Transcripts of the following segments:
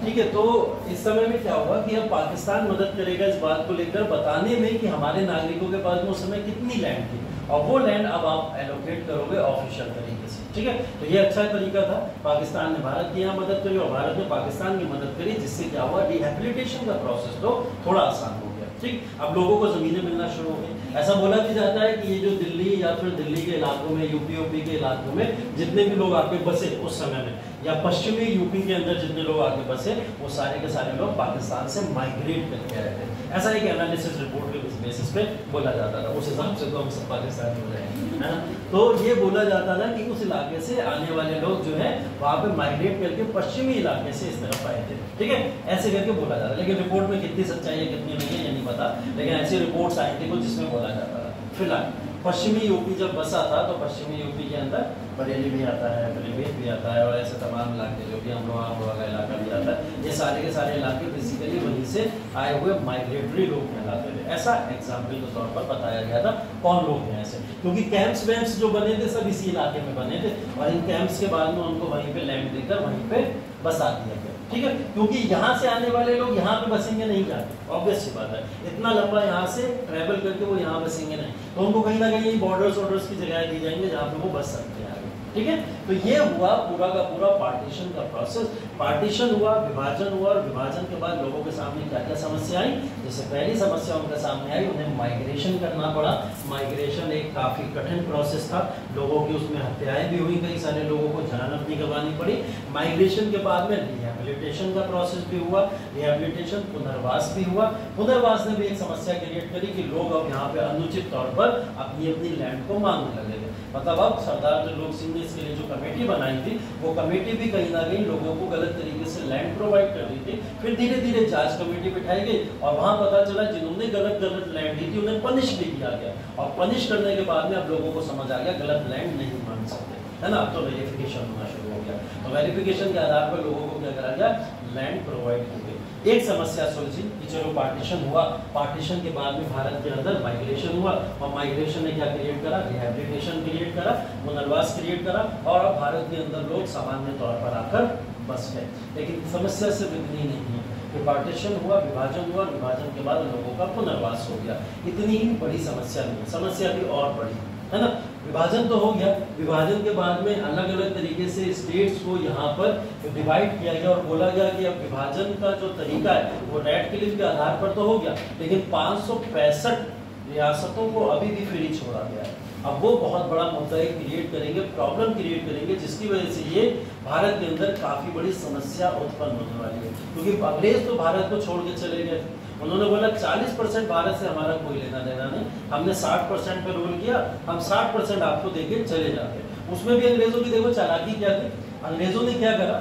ठीक है, तो इस समय में क्या हुआ कि अब पाकिस्तान मदद करेगा इस बात को लेकर बताने में कि हमारे नागरिकों के पास में उस समय कितनी लैंड थी, और वो लैंड अब आप एलोकेट करोगे ऑफिशियल तरीके से। ठीक है, तो ये अच्छा तरीका था। पाकिस्तान ने भारत की यहाँ मदद करी और भारत ने पाकिस्तान की मदद करी, जिससे क्या हुआ, रिहेबिलिटेशन का प्रोसेस तो थोड़ा आसान हो गया। ठीक, अब लोगों को जमीनें मिलना शुरू हो गई। ऐसा बोला भी जाता है कि ये जो दिल्ली या फिर दिल्ली के इलाकों में, यूपी के इलाकों में जितने भी लोग आके बसे उस समय में, या पश्चिमी यूपी के अंदर जितने लोग आके बसे, वो सारे के सारे लोग पाकिस्तान से माइग्रेट करके आए थे। ऐसा एक एनालिसिस रिपोर्ट के बेसिस पे बोला जाता था। उस हिसाब से तो हम सब पाकिस्तानी हो जाएंगे, है ना। तो ये बोला जाता था कि उस इलाके से आने वाले लोग जो है वहाँ पे माइग्रेट करके पश्चिमी इलाके से इस तरफ आए थे। ठीक है, ऐसे करके बोला जाता था, लेकिन रिपोर्ट में कितनी सच्चाई है कितनी नहीं है ये नहीं पता, लेकिन ऐसी रिपोर्ट्स आई थी कुछ जिसमें बोला जाता था। फिलहाल पश्चिमी यूपी जब बसा था तो पश्चिमी यूपी के अंदर बरेली भी आता है, पीलीभीत भी आता है, और ऐसे तमाम इलाके जो भी अमरोहा का इलाका भी आता है, ये सारे के सारे इलाके बेसिकली वहीं से आए हुए माइग्रेटरी लोग कहलाते थे। ऐसा एग्जाम्पल के तौर पर बताया गया था। कौन लोग हैं ऐसे, क्योंकि कैंप्स वैम्प्स जो बने थे सब इसी इलाके में बने थे, और इन कैंप्स के बाद में उनको वहीं पे लैंड देकर वहीं पे बसा दिया गया। ठीक है, क्योंकि यहाँ से आने वाले लोग यहाँ पे बसेंगे नहीं जाते, ऑब्वियस सी बात है। इतना लंबा यहाँ से ट्रैवल करके वो यहाँ बसेंगे नहीं, तो उनको कहीं ना कहीं बॉर्डर्स की जगह दी जाएंगे जहाँ पे वो बस सकते हैं। ठीक है, तो ये हुआ पूरा का पूरा पार्टीशन का प्रोसेस। पार्टीशन हुआ, विभाजन हुआ, और विभाजन के बाद लोगों के सामने क्या क्या समस्या आई। जैसे पहली समस्या उनके सामने आई, उन्हें माइग्रेशन करना पड़ा। माइग्रेशन एक काफी कठिन प्रोसेस था, लोगों की उसमें हत्याएं भी हुई, कई सारे लोगों को जान अपनी गंवानी पड़ी। माइग्रेशन के बाद में रिहेबिलिटेशन का प्रोसेस भी हुआ, रिहेबिलिटेशन पुनर्वास भी हुआ। पुनर्वास ने भी एक समस्या क्रिएट करी कि लोग अब यहाँ पे अनुचित तौर पर अपनी अपनी लैंड को मांगने लगे थे। मतलब अब सरदार दिलरुख सिंह ने इसके लिए जो कमेटी बनाई थी, वो कमेटी भी कहीं ना कहीं लोगों को गलत तरीके से लैंड प्रोवाइड कर रही थी। फिर धीरे धीरे जांच कमेटी बिठाई गई, और वहां पता चला जिन्होंने गलत लैंड दी थी उन्हें पनिश भी किया गया, और पनिश करने के बाद में अब लोगों को समझ आ गया गलत लैंड नहीं मांग सकते, है ना। तो वेरिफिकेशन होना शुरू हो गया, तो वेरिफिकेशन के आधार पर लोगों को क्या करा गया, लैंड प्रोवाइड की गई। एक समस्या सुलझी कि चलो पार्टीशन हुआ, पार्टीशन के बाद में भारत के अंदर माइग्रेशन हुआ, और माइग्रेशन ने क्या क्रिएट करा, रिहेबिलिटेशन क्रिएट करा, पुनर्वास क्रिएट करा, और अब भारत के अंदर लोग सामान्य तौर पर आकर बस गए। लेकिन समस्या सिर्फ इतनी नहीं है कि पार्टीशन हुआ, विभाजन हुआ, विभाजन के बाद लोगों का पुनर्वास हो गया, इतनी ही बड़ी समस्या नहीं है, समस्या भी और बड़ी है ना। विभाजन तो हो गया, विभाजन के बाद में अलग अलग तरीके से स्टेट्स को यहाँ पर डिवाइड किया गया, और बोला गया कि अब विभाजन का जो तरीका है वो रेड क्लिफ के आधार पर तो हो गया, लेकिन 565 रियासतों को अभी भी फ्री छोड़ा गया है। अब वो बहुत बड़ा मुद्दा क्रिएट करेंगे, प्रॉब्लम क्रिएट करेंगे, जिसकी वजह से ये भारत के अंदर काफी बड़ी समस्या उत्पन्न होने वाली है। क्योंकि अंग्रेज तो भारत को छोड़ के चले गए, उन्होंने बोला 40% भारत से हमारा कोई लेना देना नहीं, हमने 60% पे रूल किया, हम 60% आपको देके चले जाते। उसमें भी अंग्रेजों की देखो चालाकी क्या थी, अंग्रेजों ने क्या करा,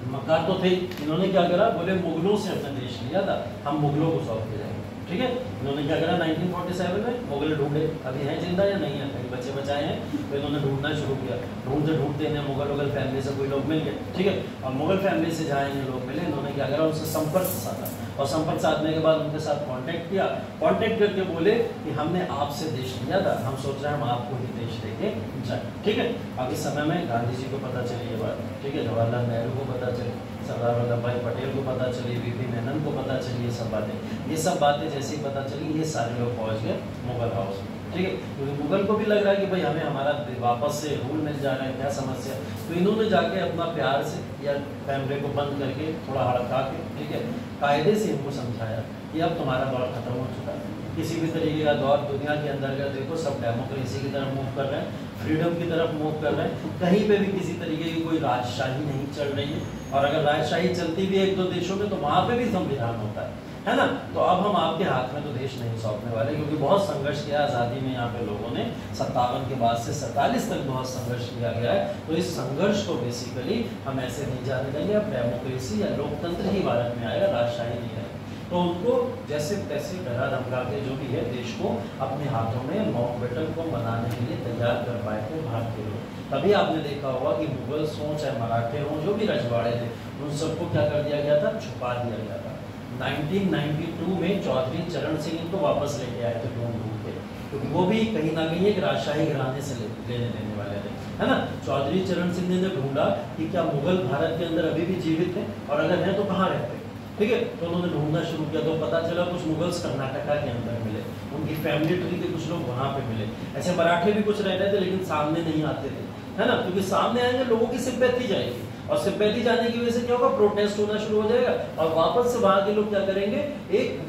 मक्कार तो थे, इन्होंने क्या करा, बोले मुगलों से अपना देश लिया था, हम मुगलों को सौंप के जाएंगे। ठीक है, इन्होंने क्या करा, 1947 में मुगल ढूंढे, अभी हैं जिंदा या नहीं है, कहीं बच्चे बचाए हैं, तो इन्होंने ढूंढना शुरू किया। ढूंढते इन्हें मुगल फैमिली से कोई लोग मिल गए। ठीक है, और मुगल फैमिली से जहाँ इन्हें लोग मिले, इन्होंने क्या करा, उनसे संपर्क साधा, और संपर्क साधने के बाद उनके साथ कांटेक्ट किया। कांटेक्ट करके बोले कि हमने आपसे देश लिया था, हम सोच रहे हैं हम आपको ही देश देके जाए। ठीक है, अब इस समय में गांधी जी को पता चली ये बात, ठीक है, जवाहरलाल नेहरू को पता चली, सरदार वल्लभ भाई पटेल को पता चली, वीपी मेनन को पता चली, ये सब बातें जैसे ही पता चली, ये सारे लोग पहुँच गए मुगल हाउस में। ठीक है, क्योंकि मुगल को भी लग रहा है कि भाई हमें हमारा वापस से रूल मिल जा रहा है, क्या समस्या। तो इन्होंने जाके अपना प्यार से या कैमरे को बंद करके थोड़ा हड़का के, ठीक है, कायदे से इनको समझाया कि अब तुम्हारा दौर खत्म हो चुका है, किसी भी तरीके का दौर दुनिया के अंदर का देखो, सब डेमोक्रेसी की तरफ मूव कर रहे हैं, फ्रीडम की तरफ मूव कर रहे हैं, कहीं पे भी किसी तरीके की कोई राजशाही नहीं चल रही है, और अगर राजशाही चलती भी है एक दो देशों में तो वहाँ पे भी संविधान होता है ना। तो अब हम आपके हाथ में तो देश नहीं सौंपने वाले, क्योंकि बहुत संघर्ष किया आज़ादी में यहाँ पे लोगों ने, 57 के बाद से 47 तक बहुत संघर्ष किया गया है। तो इस संघर्ष को बेसिकली हम ऐसे नहीं जाने देंगे, अब डेमोक्रेसी या लोकतंत्र ही भारत में आएगा, राजशाही नहीं आएगा। तो उनको जैसे तैसे डरा धमका के जो भी है देश को अपने हाथों में माउंटबेटन को बनाने के लिए तैयार कर पाए थे भारतीय लोग। तभी आपने देखा होगा कि मुगल्स हों चाहे मराठे हों, जो भी रजवाड़े थे, उन सबको क्या कर दिया गया था, छुपा दिया गया था। 1992 में चौधरी चरण सिंह इनको वापस लेके आए थे ढूंढ के, क्योंकि वो भी कहीं ना कहीं एक राजशाही घराने से लेने देने वाले थे। है ना। चौधरी चरण सिंह ने ढूंढा कि क्या मुगल भारत के अंदर अभी भी जीवित हैं और अगर हैं तो कहाँ रहते हैं, ठीक है। तो उन्होंने ढूंढना शुरू किया तो पता चला कुछ मुगल्स कर्नाटका के अंदर मिले, उनकी फैमिली ट्री के कुछ लोग वहाँ पे मिले। ऐसे मराठे भी कुछ रह रहे थे लेकिन सामने नहीं आते थे, है ना, क्योंकि सामने आएंगे लोगों की सिंपैथी जाएगी और सिंपैथी जाने की वजह से क्या होगा, प्रोटेस्ट होना शुरू हो जाएगा और वापस से वहां के लोग क्या करेंगे, एक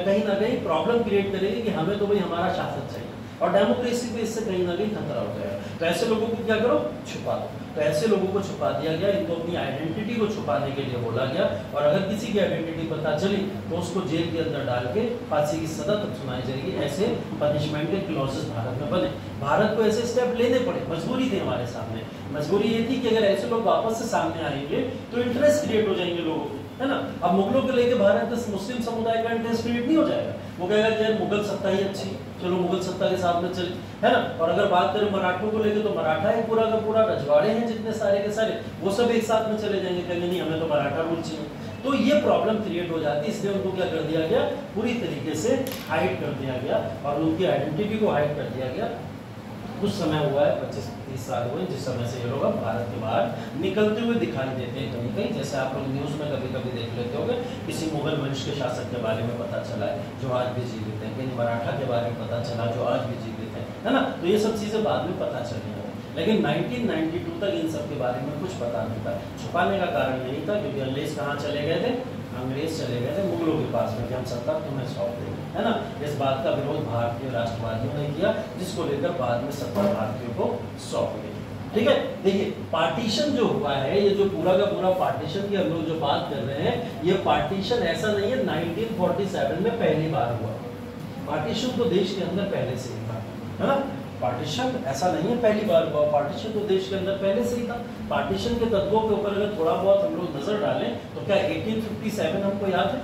कहीं ना कहीं प्रॉब्लम क्रिएट करेंगे कि हमें तो भाई हमारा शासन चाहिए और डेमोक्रेसी पे इससे कहीं ना कहीं खतरा हो जाएगा। तो ऐसे लोगों को क्या करो, छुपा दो। तो ऐसे लोगों को छुपा दिया गया, इनको अपनी आइडेंटिटी को छुपाने के लिए बोला गया और अगर किसी की आइडेंटिटी पता चली तो उसको जेल के अंदर डाल के फांसी की सजा तक सुनाई जाएगी। ऐसे पनिशमेंट के क्लॉजेस भारत में बने। भारत को ऐसे स्टेप लेने पड़े, मजबूरी थी हमारे सामने। मजबूरी ये थी कि अगर ऐसे लोग वापस से सामने आएंगे तो इंटरेस्ट क्रिएट हो जाएंगे लोगों को, है ना। अब मुगलों को लेके भारत में मुस्लिम समुदाय का इंटरेस्ट क्रिएट नहीं हो जाएगा, वो कहेगा कि मुगल सत्ता ही अच्छी, चलो मुगल सत्ता के साथ में चले, है ना। और अगर बात करें मराठों को लेके तो मराठा ही पूरा का पूरा रजवाड़े हैं जितने सारे के सारे, वो सब एक साथ में चले जाएंगे, कहेंगे नहीं हमें तो मराठा रूल चाहिए। तो ये प्रॉब्लम क्रिएट हो जाती है, इसलिए उनको क्या कर दिया गया, पूरी तरीके से हाइड कर दिया गया और उनकी आइडेंटिटी को हाइड कर दिया गया। कुछ समय हुआ है, 25-30 साल हुए जिस समय से ये लोग अब भारत के बाहर निकलते हुए दिखाई देते हैं कहीं कहीं। जैसे आप लोग न्यूज़ में कभी कभी देख लेते होंगे, किसी मुगल वंश के शासक के बारे में पता चला है जो आज भी जीवित है, कहीं मराठा के बारे में पता चला जो आज भी जीवित है ना। तो ये सब चीज़ें बाद में पता चली हैं, लेकिन 1992 तक इन सब के बारे में कुछ पता नहीं था। छुपाने का कारण यही था क्योंकि अंग्रेज कहाँ चले गए थे, अंग्रेज चले गए थे मुगलों के पास में कि हम सत्ता तुम्हें सौंप देंगे, है ना। इस बात का विरोध भारतीय राष्ट्रवादियों ने किया जिसको लेकर बाद में सत्ता भारतीयों को सौंप गई, ठीक है। देखिए पार्टीशन जो हुआ है, ये जो पूरा का पूरा पार्टीशन की हम लोग जो बात कर रहे हैं, ये पार्टीशन ऐसा नहीं है 1947 में पहली बार हुआ। पार्टीशन तो देश के अंदर पहले से ही था, है ना। पार्टीशन ऐसा नहीं है पहली बार हुआ, पार्टीशन तो देश के अंदर पहले से ही था। पार्टीशन के तत्वों के ऊपर अगर थोड़ा बहुत हम लोग नजर डालें तो क्या 1857 हमको याद है,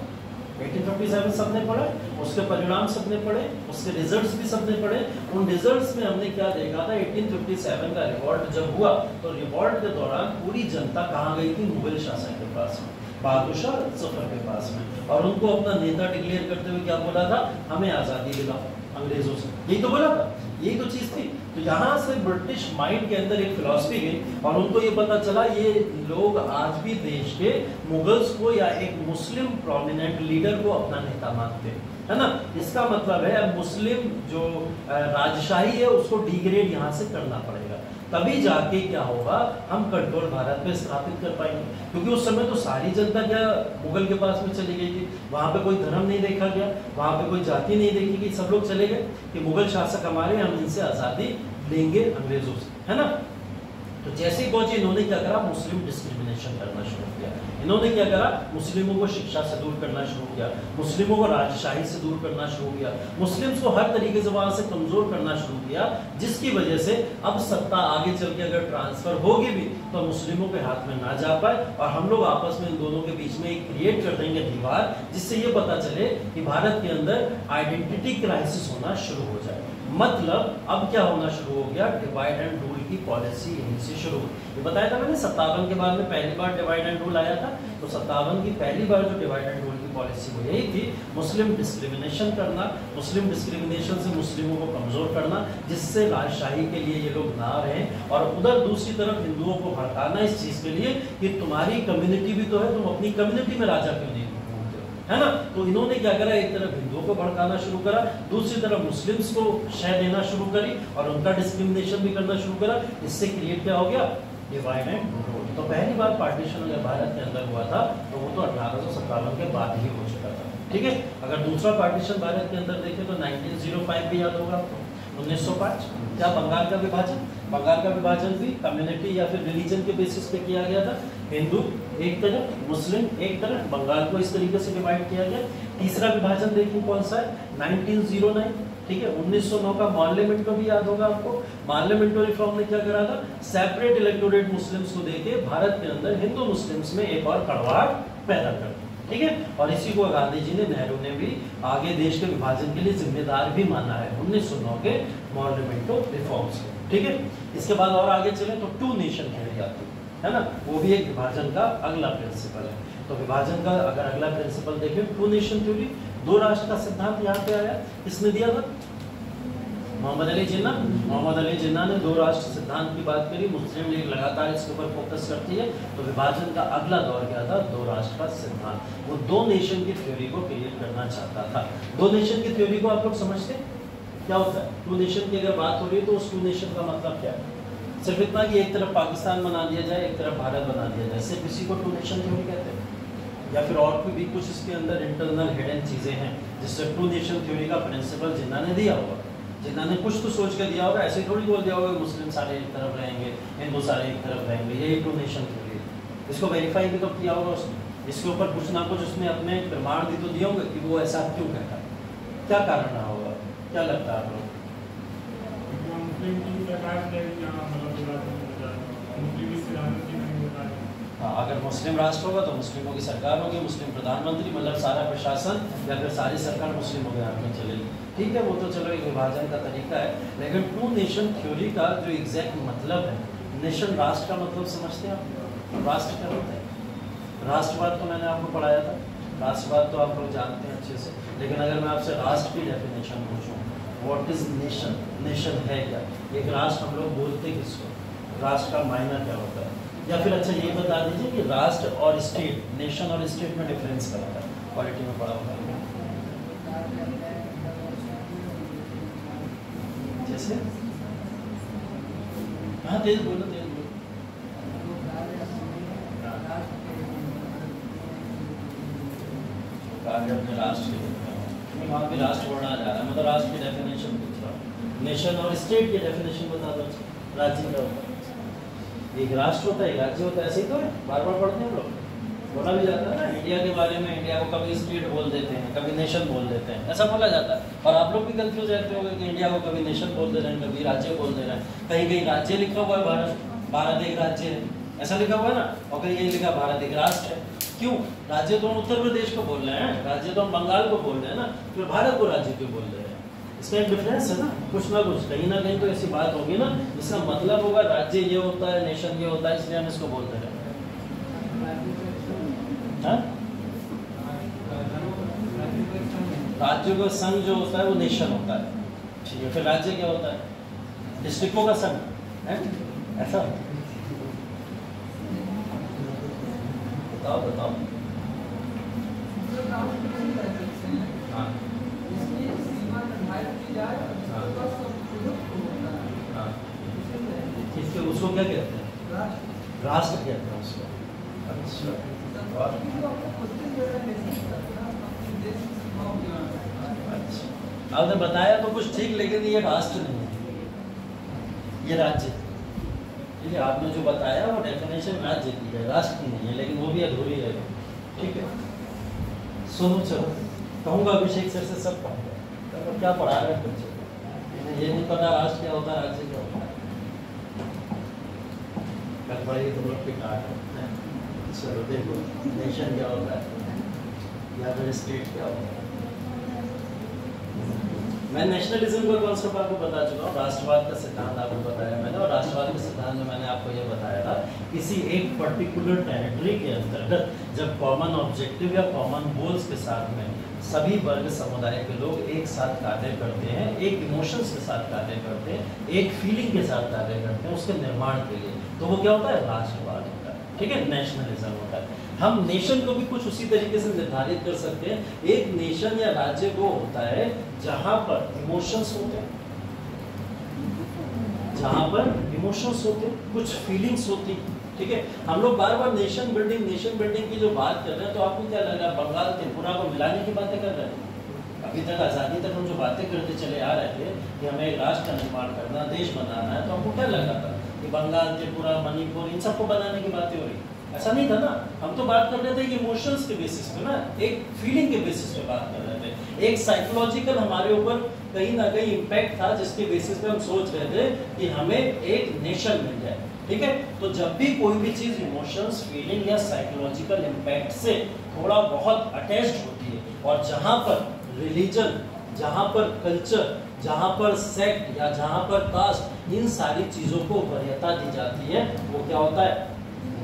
1857 सबने पढ़ा, उसके परिणाम सबने पढ़े, उसके रिजल्ट्स भी सबने पढ़े। उन रिजल्ट्स में हमने क्या देखा था, 1857 का रिवॉल्ट जब हुआ तो रिवॉल्ट के दौरान पूरी जनता कहाँ गई थी, मुगल शासक के पास में, बहादुर शाह जफर के पास में, और उनको अपना नेता डिक्लेयर करते हुए क्या बोला था, हमें आज़ादी दिलाओ अंग्रेजों से, यही तो बोला था, यही तो चीज थी। तो यहाँ से ब्रिटिश माइंड के अंदर एक फिलॉसफी गई और उनको ये पता चला ये लोग आज भी देश के मुगल्स को या एक मुस्लिम प्रोमिनेंट लीडर को अपना नेता मानते हैं, है ना। इसका मतलब है मुस्लिम जो राजशाही है उसको डिग्रेड यहाँ से करना पड़ेगा, तभी जाके क्या होगा, हम कंट्रोल भारत पे स्थापित कर पाएंगे। क्योंकि उस समय तो सारी जनता क्या मुगल के पास में चली गई थी, वहां पे कोई धर्म नहीं देखा गया, वहां पे कोई जाति नहीं देखी गई, सब लोग चले गए कि मुगल शासक हमारे, हम इनसे आजादी लेंगे अंग्रेजों से, है ना। तो जैसे ही पहुंचे इन्होंने क्या करा, मुस्लिम डिस्क्रिमिनेशन करना शुरू किया। इन्होंने क्या करा, मुस्लिमों को शिक्षा से दूर करना शुरू किया, मुस्लिमों को राजशाही से दूर करना शुरू किया, मुस्लिम्स को हर तरीके से वहां से कमजोर करना शुरू किया, जिसकी वजह से अब सत्ता आगे चल के अगर ट्रांसफर होगी भी तो मुस्लिमों के हाथ में ना जा पाए और हम लोग आपस में इन दोनों के बीच में एक क्रिएट कर देंगे दीवार, जिससे ये पता चले कि भारत के अंदर आइडेंटिटी क्राइसिस होना शुरू हो जाए। मतलब अब क्या होना शुरू हो गया, डिवाइड एंड रूल की पॉलिसी यहीं से शुरू हुई। ये बताया था मैंने 57 के बाद में पहली बार डिवाइड एंड रूल आया था, तो 57 की पहली बार जो डिवाइड एंड रूल की पॉलिसी वो यही थी, मुस्लिम डिस्क्रिमिनेशन करना, मुस्लिम डिस्क्रिमिनेशन से मुस्लिमों को कमजोर करना, जिससे राजशाही के लिए ये लोग ना रहें, और उधर दूसरी तरफ हिंदुओं को भड़काना इस चीज के लिए कि तुम्हारी कम्युनिटी भी तो है, तुम अपनी कम्युनिटी में राजा क्यों नहीं, है ना। तो इन्होंने क्या करा, एक तरफ हिंदुओं को भड़काना शुरू करा, दूसरी तरफ मुस्लिम्स को शय देना शुरू करी और उनका डिस्क्रिमिनेशन भी करना शुरू करा। इससे क्रिएट क्या हो गया, डिवाइड एंड रूल। तो पहली बार पार्टीशन अगर भारत के अंदर हुआ था तो वो तो 1857 के बाद ही हो चुका था, ठीक है। अगर दूसरा पार्टीशन भारत के अंदर देखें तो 1905 भी याद होगा आपको, 1905 क्या बंगाल का विभाजन, बंगाल का विभाजन भी कम्युनिटी या फिर रिलीजन के बेसिस पे किया गया था। हिंदू एक तरफ, मुस्लिम एक तरफ, बंगाल को इस तरीके से डिवाइड किया गया। तीसरा विभाजन देखिए कौन सा है, 1909, ठीक है। 1909 का पार्लियामेंट भी याद होगा आपको। पार्लियामेंट्री रिफॉर्म ने क्या करा था, सेपरेट इलेक्टोरेट मुस्लिम्स को देके भारत के अंदर हिंदू मुस्लिम्स में एक और कड़वाहट पैदा कर दी, ठीक है। और इसी को गांधी जी ने, नेहरू ने भी आगे देश के विभाजन के लिए जिम्मेदार भी माना है 1909 के पार्लियामेंट्री रिफॉर्म्स को, ठीक है। इसके बाद और आगे चले तो टू नेशन थ्योरी आती है ना, वो भी एक विभाजन का अगला प्रिंसिपल है। तो विभाजन का अगर अगला प्रिंसिपल देखें, टू नेशन थ्योरी, दो राष्ट्र का सिद्धांत यहाँ पे आया, किसने दिया था, मोहम्मद अली जिन्ना ने दो राष्ट्र सिद्धांत की बात करी। मुस्लिम लीग लगातार इसके ऊपर फोकस करती है। तो विभाजन का अगला दौर क्या था? दो राष्ट्र का सिद्धांत। वो दो नेशन की थ्योरी को क्रिएट करना चाहता था। दो नेशन की थ्योरी को आप लोग समझते हैं क्या होता है? टू नेशन की अगर बात हो रही है तो उस टू नेशन का मतलब क्या है? सिर्फ इतना कि एक तरफ पाकिस्तान बना दिया जाए, एक तरफ भारत बना दिया जाए, सिर्फ इसी को टू नेशन थ्योरी कहते हैं? या फिर और भी कुछ इसके अंदर इंटरनल हिडन चीज़ें हैं जिससे टू नेशन थ्योरी का प्रिंसिपल जिन्ना ने दिया होगा? जिन्ना ने कुछ तो सोच कर दिया होगा, ऐसे थोड़ी बोल दिया होगा मुस्लिम सारे एक तरफ रहेंगे, हिंदू सारे एक तरफ रहेंगे, यही टू नेशन थ्योरी है। इसको वेरीफाई भी तो किया होगा उसने, इसके ऊपर कुछ ना कुछ उसने अपने प्रमाण भी तो दिए होंगे कि वो ऐसा क्यों कहता है, क्या कारण रहा होगा? क्या लगता है आप लोग? हाँ, अगर मुस्लिम राष्ट्र होगा तो मुस्लिमों की सरकार होगी, मुस्लिम प्रधानमंत्री, मतलब सारा प्रशासन या फिर सारी सरकार मुस्लिमों के हाथ में चलेगी। ठीक है, वो तो चलो एक विभाजन का तरीका है, लेकिन टू नेशन थ्योरी का जो एग्जैक्ट मतलब है, नेशन राष्ट्र का मतलब समझते हैं आप? राष्ट्र क्या होता है? राष्ट्रवाद तो मैंने आपको पढ़ाया था, राष्ट्रवाद तो आप लोग जानते हैं अच्छे से, लेकिन अगर मैं आपसे राष्ट्र की डेफिनेशन पूछूँ, व्हाट इज नेशन? नेशन है क्या? एक राष्ट्र हम लोग बोलते किसको? राष्ट्र का मायना क्या होता है? या फिर अच्छा ये बता दीजिए कि राष्ट्र और स्टेट, नेशन और स्टेट में डिफरेंस क्या होता है? क्वालिटी में पढ़ा होगा जैसे, हाँ तेज बोलो, तेज बोलो। राष्ट्र वहाँ पे राष्ट्र बढ़ा जा रहा है, मतलब राष्ट्र की डेफिनेशन पूछ रहा हूँ। नेशन और स्टेट की डेफिनेशन बता दो। राज्य क्या होता है? एक राष्ट्र होता है, एक राज्य होता है, ऐसे ही तो है, बार बार पढ़ते हैं हम लोग, बोला भी जाता है ना इंडिया के बारे में, इंडिया को कभी स्टेट बोल देते हैं, कभी नेशन बोल देते हैं, ऐसा बोला जाता है। और आप लोग भी कंफ्यूज रहते होंगे कि इंडिया को कभी नेशन बोल दे रहे हैं, कभी राज्य बोल दे रहे हैं। कहीं कहीं राज्य लिखा हुआ है भारत, भारत एक राज्य है, ऐसा लिखा हुआ है ना, और कहीं यही लिखा भारत एक राष्ट्र है। क्यों? राज्य तो हम उत्तर प्रदेश को बोल रहे हैं, राज्य तो हम बंगाल को बोल रहे हैं ना, फिर भारत को राज्य क्यों बोल रहे हैं? इसका एक डिफरेंस है ना कुछ कहीं ना कहीं तो ऐसी बात होगी ना, इसका मतलब होगा राज्य ये होता है, नेशन ये होता है, इसलिए हम इसको बोलते हैं। राज्यों का संघ जो होता है वो नेशन होता है, ठीक है। फिर राज्य क्या होता है? डिस्ट्रिक्टों का संघ है, ऐसा? बताओ बताओ। हाँ इसके उसको क्या कहते हैं? राष्ट्र कहते हैं उसको। अच्छा, आपने बताया तो कुछ ठीक, लेकिन ये राष्ट्र नहीं है, ये राज्य। ठीक है, आपने जो बताया वो डेफिनेशन राज्य की है, राष्ट्र की नहीं है, लेकिन वो भी अधूरी है। ठीक है, सुनो, चलो कहूँगा अभिषेक सर से सब कहूँगा, तो क्या पढ़ा रहे हैं बच्चे को? ये नहीं पता राष्ट्र क्या होता है, राज्य क्या होता है। कल पढ़ेगी तुम लोग पिटा है। चलो देखो, नेशन क्या होता है या फिर स्टेट क्या होता है। मैं नेशनलिज्म का कॉन्सेप्ट आपको बता चुका हूँ, राष्ट्रवाद का सिद्धांत आपको बताया मैंने, और राष्ट्रवाद के सिद्धांत में मैंने आपको ये बताया था, किसी एक पर्टिकुलर टेरिटरी के अंतर्गत जब कॉमन ऑब्जेक्टिव या कॉमन गोल्स के साथ में सभी वर्ग समुदाय के लोग एक साथ कार्य करते हैं, एक इमोशंस के साथ कार्य करते हैं, एक फीलिंग के साथ कार्य करते हैं उसके निर्माण के लिए, तो वो क्या होता है? राष्ट्रवाद होता है। ठीक है, नेशनलिज्म होता है। हम नेशन को भी कुछ उसी तरीके से निर्धारित कर सकते हैं। एक नेशन या राज्य वो होता है जहां पर इमोशंस होते हैं, जहां पर इमोशंस होते हैं, कुछ फीलिंग्स होती हैं। ठीक है, हम लोग बार बार नेशन बिल्डिंग की जो बात कर रहे हैं, तो आपको क्या लग रहा है? बंगाल त्रिपुरा को मिलाने की बातें कर रहे हैं? अभी तक आज़ादी तक हम जो बातें करते चले आ रहे थे कि हमें एक राष्ट्र का निर्माण करना, देश बनाना है, तो हमको क्या लग रहा था कि बंगाल, त्रिपुरा, मणिपुर, इन सबको बनाने की बातें हो रही? ऐसा नहीं था ना, हम तो बात कर रहे थे कि इमोशंस के बेसिस पे ना, एक फीलिंग के बेसिस पे बात कर रहे थे, एक साइकोलॉजिकल हमारे ऊपर कहीं ना कहीं इम्पैक्ट था, जिसके बेसिस पे हम सोच रहे थे कि हमें एक नेशन मिल जाए। ठीक है, तो जब भी कोई भी चीज इमोशंस, फीलिंग या साइकोलॉजिकल इम्पैक्ट से थोड़ा बहुत अटैच्ड होती है, और जहां पर रिलीजन, जहां पर कल्चर, जहां पर सेक्ट या जहां पर कास्ट, इन सारी चीजों को वरीयता दी जाती है, वो क्या होता है?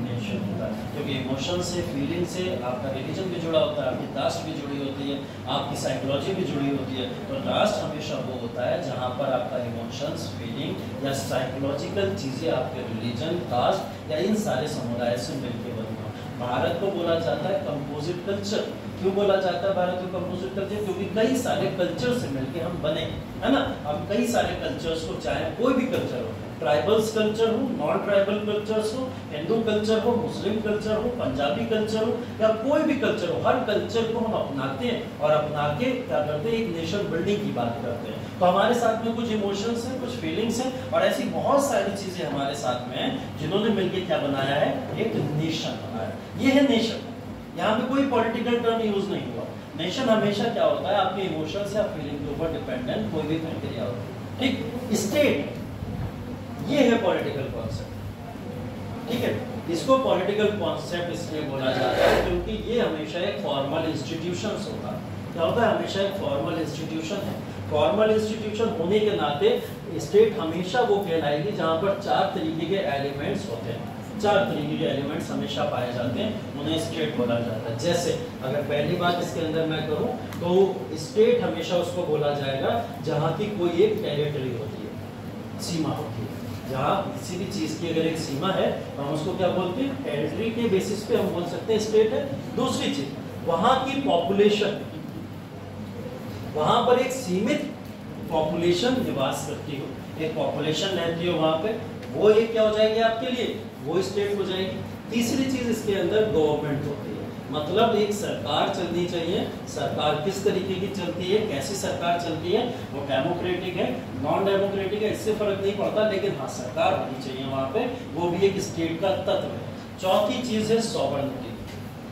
नेशन। होता है, क्योंकि इमोशन से, फीलिंग से आपका रिलीजन भी जुड़ा होता है, आपकी कास्ट भी जुड़ी होती है, आपकी साइकोलॉजी भी जुड़ी होती है। तो कास्ट हमेशा वो होता है जहाँ पर आपका इमोशंस, फीलिंग या साइकोलॉजिकल चीज़ें आपके रिलीजन, कास्ट या इन सारे समुदाय से मिलकर बनी हो। भारत को बोला जाता है कंपोजिट कल्चर। क्यों बोला जाता है भारत को कंपोजिट कल्चर? क्योंकि कई सारे कल्चर से मिलके हम बने, है ना। अब कई सारे कल्चर्स को, चाहे कोई भी कल्चर हो, ट्राइबल्स कल्चर हो, नॉन ट्राइबल कल्चर्स हो, हिंदू कल्चर हो, मुस्लिम कल्चर हो, पंजाबी कल्चर हो या कोई भी कल्चर हो, हर कल्चर को हम अपनाते हैं और अपना के क्या करते हैं, एक नेशन बिल्डिंग की बात करते हैं। तो हमारे साथ में कुछ इमोशंस हैं, कुछ फीलिंग्स हैं और ऐसी बहुत सारी चीजें हमारे साथ में हैं जिन्होंने मिलकर क्या बनाया है, एक नेशन बनाया। ये है नेशन। यहाँ पे कोई पॉलिटिकल टर्म यूज नहीं हुआ। नेशन हमेशा क्या होता है, आपके इमोशंस या फीलिंग के ऊपर डिपेंडेंट कोई भी प्रक्रिया होती है, ठीक। स्टेट ये है पॉलिटिकल कॉन्सेप्ट, ठीक है। इसको पॉलिटिकल कॉन्सेप्ट इसलिए बोला जाता है क्योंकि ये हमेशा एक फॉर्मल इंस्टीट्यूशन होता है। क्या होता है, हमेशा एक फॉर्मल इंस्टीट्यूशन है। फॉर्मल इंस्टीट्यूशन होने के नाते स्टेट हमेशा वो कहलाएगी जहाँ पर 4 तरीके के एलिमेंट्स होते हैं। 4 तरीके के एलिमेंट्स हमेशा पाए जाते हैं, उन्हें स्टेट बोला जाता है। जैसे अगर पहली बात इसके अंदर मैं करूं तो स्टेट हमेशा उसको बोला जाएगा जहां की कोई एक टेरिटरी होती है, सीमा होती है। जहां किसी भी चीज की अगर एक सीमा है तो हम उसको क्या बोलते हैं, टेरिटरी के बेसिस पे हम बोल सकते हैं स्टेट है। दूसरी चीज, वहां की पॉपुलेशन, वहां पर एक सीमित पॉपुलेशन निवास करती हो, एक पॉपुलेशन रहती हो वहां पे, वो एक क्या हो जाएगी आपके लिए, वो स्टेट हो जाएगी। तीसरी चीज इसके अंदर गवर्नमेंट होती है, मतलब एक सरकार चलनी चाहिए। सरकार किस तरीके की चलती है, कैसी सरकार चलती है, वो डेमोक्रेटिक है, नॉन डेमोक्रेटिक है, इससे फर्क नहीं पड़ता, लेकिन हाँ सरकार होनी चाहिए वहां पे, वो भी एक स्टेट का तत्व है। चौथी चीज है सॉवरेनिटी,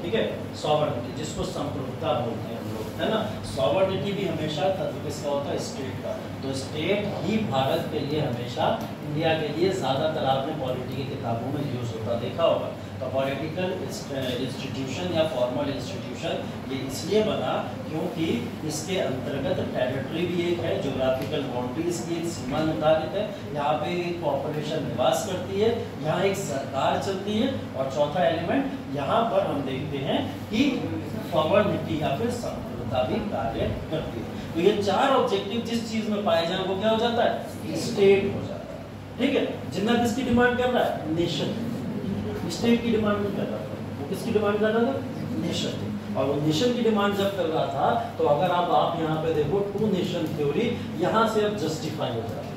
ठीक है, सॉवरेनिटी जिसको संप्रभुता बोलते हैं हम लोग, है ना। सॉवरेनिटी भी हमेशा तत्व किसका होता है, स्टेट का। तो स्टेट ही भारत के लिए हमेशा, इंडिया के लिए ज्यादातर आपने पॉलिटी की किताबों में यूज होता देखा होगा। तो पॉलिटिकल इंस्टीट्यूशन या फॉर्मल इंस्टीट्यूशन ये इसलिए बना क्योंकि इसके अंतर्गत टेरिटरी भी एक है, ज्योग्राफिकल बाउंड्रीज की एक सीमा निर्धारित है, यहाँ पे एक पॉपुलेशन निवास करती है, यहाँ एक सरकार चलती है और चौथा एलिमेंट यहाँ पर हम देखते हैं कि सॉवरेनिटी या फिर संप्रभुता भी कार्य करती है। तो ये 4 ऑब्जेक्टिव जिस चीज में पाए जाए वो क्या हो जाता है, स्टेट हो जाता है, ठीक है। जिन्ना किसकी डिमांड कर रहा है, नेशन। स्टेट की डिमांड नहीं कर रहा था, वो किसकी डिमांड कर रहा था, नेशन की। और वो नेशन की डिमांड जब कर रहा था तो अगर आप यहाँ पे देखो 2 नेशन थ्योरी यहाँ से अब जस्टिफाई हो जाती है।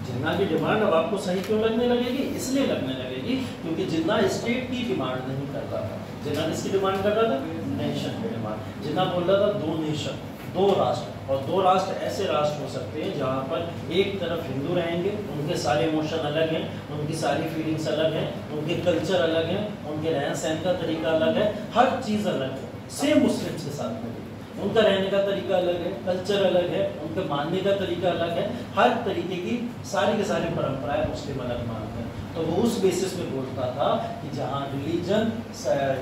जिन्ना की डिमांड अब आपको सही क्यों लगने लगेगी, इसलिए लगने लगेगी क्योंकि जिन्ना स्टेट की डिमांड नहीं कर रहा था। जिन्ना किसकी डिमांड कर रहा था, नेशन की डिमांड। जिन्ना बोल रहा था 2 नेशन, 2 राष्ट्र, और 2 राष्ट्र ऐसे राष्ट्र हो सकते हैं जहाँ पर एक तरफ हिंदू रहेंगे, उनके सारे इमोशन अलग हैं, उनकी सारी फीलिंग्स अलग हैं, उनके कल्चर अलग हैं, उनके रहन सहन का तरीका अलग है, हर चीज़ अलग है। सेम मुस्लिम्स के साथ में उनका रहने का तरीका अलग है, कल्चर अलग है, उनके मानने का तरीका अलग है, हर तरीके की सारी के सारी परंपराएं मुस्लिम अलग मानते हैं। तो वो उस बेसिस पे बोलता था कि जहाँ रिलीजन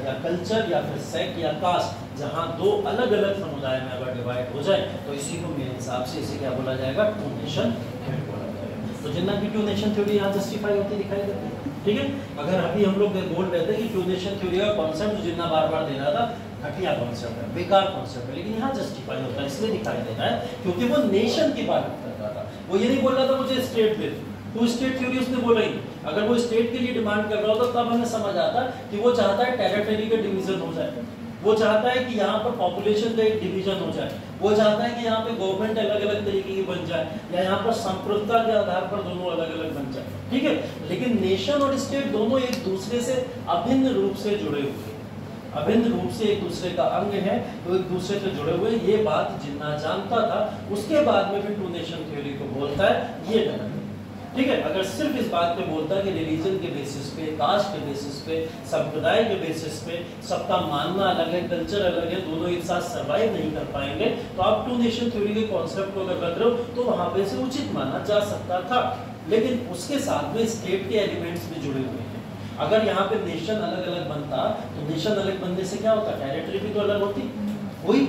या कल्चर या फिर सेक्ट या कास्ट, जहाँ 2 अलग अलग समुदाय में अगर डिवाइड हो जाए तो इसी को मेरे हिसाब से इसे क्या बोला जाएगा, 2 नेशन थ्योरी बोला जाएगा। तो जिन्ना की 2 नेशन थ्योरी यहाँ जस्टिफाई होती दिखाई देती है, ठीक है। अगर अभी हम लोग बोल रहे थे कि 2 नेशन थ्योरी का कॉन्सेप्ट जिन्ना बार बार दे रहा था घटिया कॉन्सेप्ट है, बेकार कॉन्सेप्ट है, लेकिन यहाँ जस्टिफाई होता है, इसलिए दिखाई दे रहा है क्योंकि वो नेशन की बात कर रहा था। वो ये नहीं बोल रहा था मुझे स्टेट दे, तो स्टेट थ्योरी उसने बोला ही। अगर वो स्टेट के लिए डिमांड कर रहा होता तब हमें समझ आता कि वो चाहता है टेरिटरी का डिवीजन हो जाए, वो चाहता है कि यहाँ पर पॉपुलेशन का एक डिवीजन हो जाए, वो चाहता है कि यहाँ पे गवर्नमेंट अलग अलग तरीके की बन जाए, या यहाँ पर संप्रभुता के आधार पर दोनों अलग अलग बन जाए, ठीक है। लेकिन नेशन और स्टेट दोनों एक दूसरे से अभिन्न रूप से जुड़े हुए हैं, अभिन्न रूप से एक दूसरे का अंग है, तो एक दूसरे से जुड़े हुए। ये बात जिन्ना जानता था, उसके बाद में फिर 2 नेशन थ्योरी को बोलता है, ये गलत है, ठीक है। अगर सिर्फ इस बात पे बोलता है कि रिलीजन के बेसिस पे, कास्ट के बेसिस पे, संप्रदाय के बेसिस पे सबका मानना अलग है, कल्चर अलग है, दोनों एक साथ सर्वाइव नहीं कर पाएंगे, तो आप 2 नेशन थ्योरी के कॉन्सेप्ट को अगर रख रहे हो तो वहां पे से उचित माना जा सकता था। लेकिन उसके साथ में स्टेट के एलिमेंट्स भी जुड़े हुए हैं। अगर यहाँ पे नेशन अलग अलग बनता तो नेशन अलग बनने से क्या होता, टेरिटरी भी तो अलग होती, हुई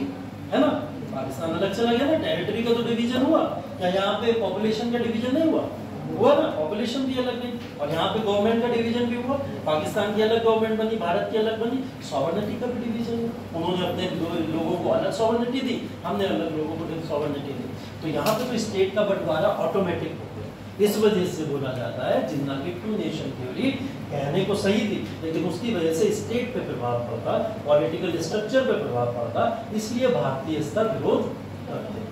है ना। पाकिस्तान अलग चला गया ना, टेरिटरी का तो डिवीजन हुआ, क्या यहाँ पे पॉपुलेशन का डिवीजन नहीं हुआ, हुआ ना, पॉपुलेशन भी अलग नहीं। और यहाँ पे गवर्नमेंट का डिवीजन भी हुआ, पाकिस्तान की अलग गवर्नमेंट बनी, भारत की अलग बनी, सॉवरेनिटी का भी डिवीजन हुआ। उन्होंने अपने लोगों को अलग सॉवरेनिटी दी, हमने अलग लोगों को सॉवरेनिटी दी। तो यहाँ पे तो स्टेट का बंटवारा ऑटोमेटिक हो गया। इस वजह से बोला जाता है जिन्ना की टू नेशन थ्योरी कहने को सही थी, लेकिन उसकी वजह से स्टेट पे प्रभाव पड़ता, पॉलिटिकल स्ट्रक्चर पे प्रभाव पड़ता, इसलिए भारतीय स्तर विरोध करते।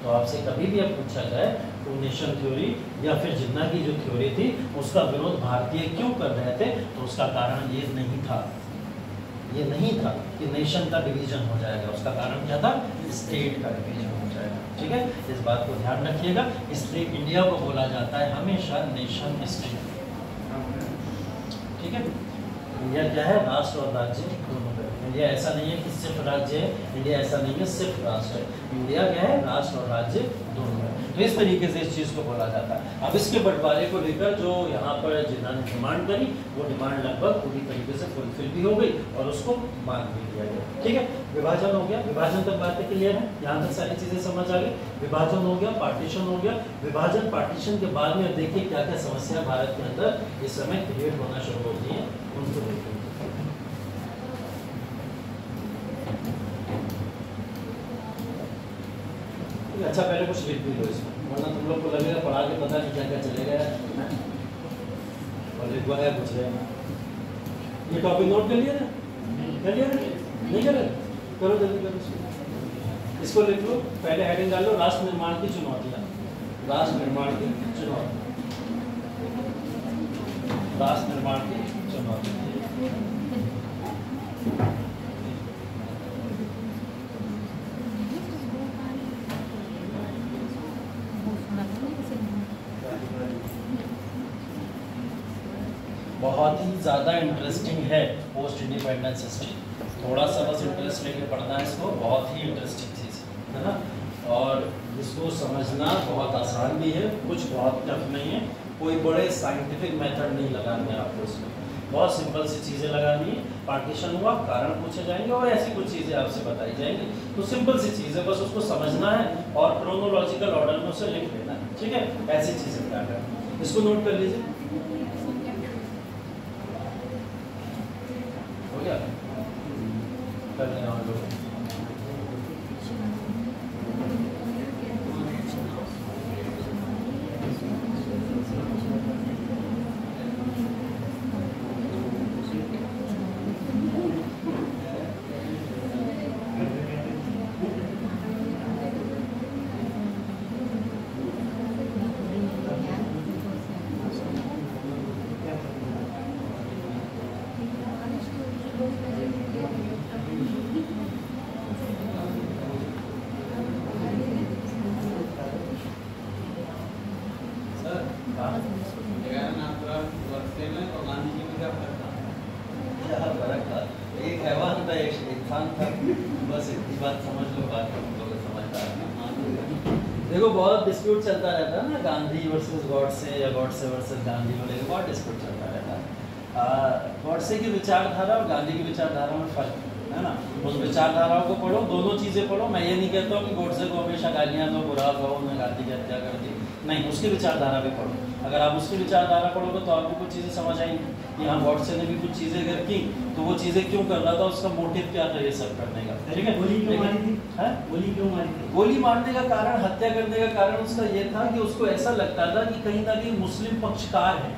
तो आपसे कभी भी अब पूछा जाए टू नेशन थ्योरी या फिर जिन्ना की जो थ्योरी थी उसका विरोध भारतीय क्यों कर रहे थे, तो उसका कारण ये नहीं था, ये नहीं था कि नेशन का डिवीजन हो जाएगा, उसका कारण क्या था, स्टेट का डिवीजन हो जाएगा। ठीक है, इस बात को ध्यान रखिएगा। इसलिए इंडिया को बोला जाता है हमेशा नेशन स्टेट। ठीक है, इंडिया क्या है, राष्ट्र और राज्य दोनों। इंडिया ऐसा नहीं है कि सिर्फ राज्य है, इंडिया ऐसा नहीं है सिर्फ राष्ट्र है, इंडिया क्या है, राष्ट्र और राज्य दोनों है। तो इस तरीके से इस चीज़ को बोला जाता है। अब इसके बंटवारे को लेकर जो यहाँ पर जिन्ना ने डिमांड करी, वो डिमांड लगभग पूरी तरीके से फुलफिल भी हो गई और उसको मान भी लिया गया। ठीक है, विभाजन हो गया, विभाजन तक बातें क्लियर है, यहाँ तक सारी चीज़ें समझ आ गई। विभाजन हो गया, पार्टीशन हो गया। विभाजन पार्टीशन के बाद में देखिए क्या क्या समस्या भारत के अंदर इस समय क्रिएट होना शुरू होती है, उनको देखिए। अच्छा, पहले कुछ लिख भी लो इसमें, वरना तुम लोग को लगेगा पढ़ा के पता नहीं क्या क्या चलेगा और लिखवाया कुछ रहेगा। ये टॉपिक नोट कर लिया ना, कर लिया नहीं कर करो, जल्दी करो। इसको लिख लो, पहले हेडिंग डाल लो, राष्ट्र निर्माण की चुनौतियाँ। राष्ट्र निर्माण की चुनौती, राष्ट्र निर्माण की चुनौती। बहुत ही ज़्यादा इंटरेस्टिंग है पोस्ट इंडिपेंडेंस हिस्ट्री, थोड़ा सा बस इंटरेस्ट लेके पढ़ना है इसको, बहुत ही इंटरेस्टिंग चीज़ है ना। और इसको समझना बहुत आसान भी है, कुछ बहुत टफ नहीं है, कोई बड़े साइंटिफिक मेथड नहीं लगाने आपको इसमें, बहुत सिंपल सी चीज़ें लगानी है। पार्टीशन हुआ, कारण पूछे जाएंगे और ऐसी कुछ चीज़ें आपसे बताई जाएंगी, तो सिंपल सी चीज़ है, बस उसको समझना है और क्रोनोलॉजिकल ऑर्डर में उसे लिख लेना है। ठीक है, ऐसी चीज़ें क्या करना, इसको नोट कर लीजिए। हो गया, कर लेना हम लोग। देखो बहुत डिस्प्यूट चलता रहता है ना, गांधी वर्सेस गॉडसे या गॉडसे वर्सेस गांधी को लेकर बहुत डिस्प्यूट चलता रहता है। गॉडसे की विचारधारा और गांधी की विचारधारा में फर्क है ना, उस विचारधाराओं को पढ़ो, दोनों चीज़ें पढ़ो। मैं ये नहीं कहता हूँ कि गॉडसे को हमेशा गालियाँ दो, बुरा कहो, उन्होंने गांधी की हत्या कर दी, नहीं, उसकी विचारधारा भी पढ़ो। अगर आप उसकी विचारधारा पढ़ोगे तो आपको कुछ चीज़ें समझ आएंगी कि हाँ गॉडसे ने भी कुछ चीज़ें अगर की तो वो चीज़ें क्यों कर रहा था, उसका मोटिव क्या था ये सब करने का। ठीक है, गोली क्यों मारी थी? गोली क्यों मारी थी? गोली मारने का कारण, हत्या करने का कारण उसका ये था कि उसको ऐसा लगता था कि कहीं ना कहीं मुस्लिम पक्षकार है।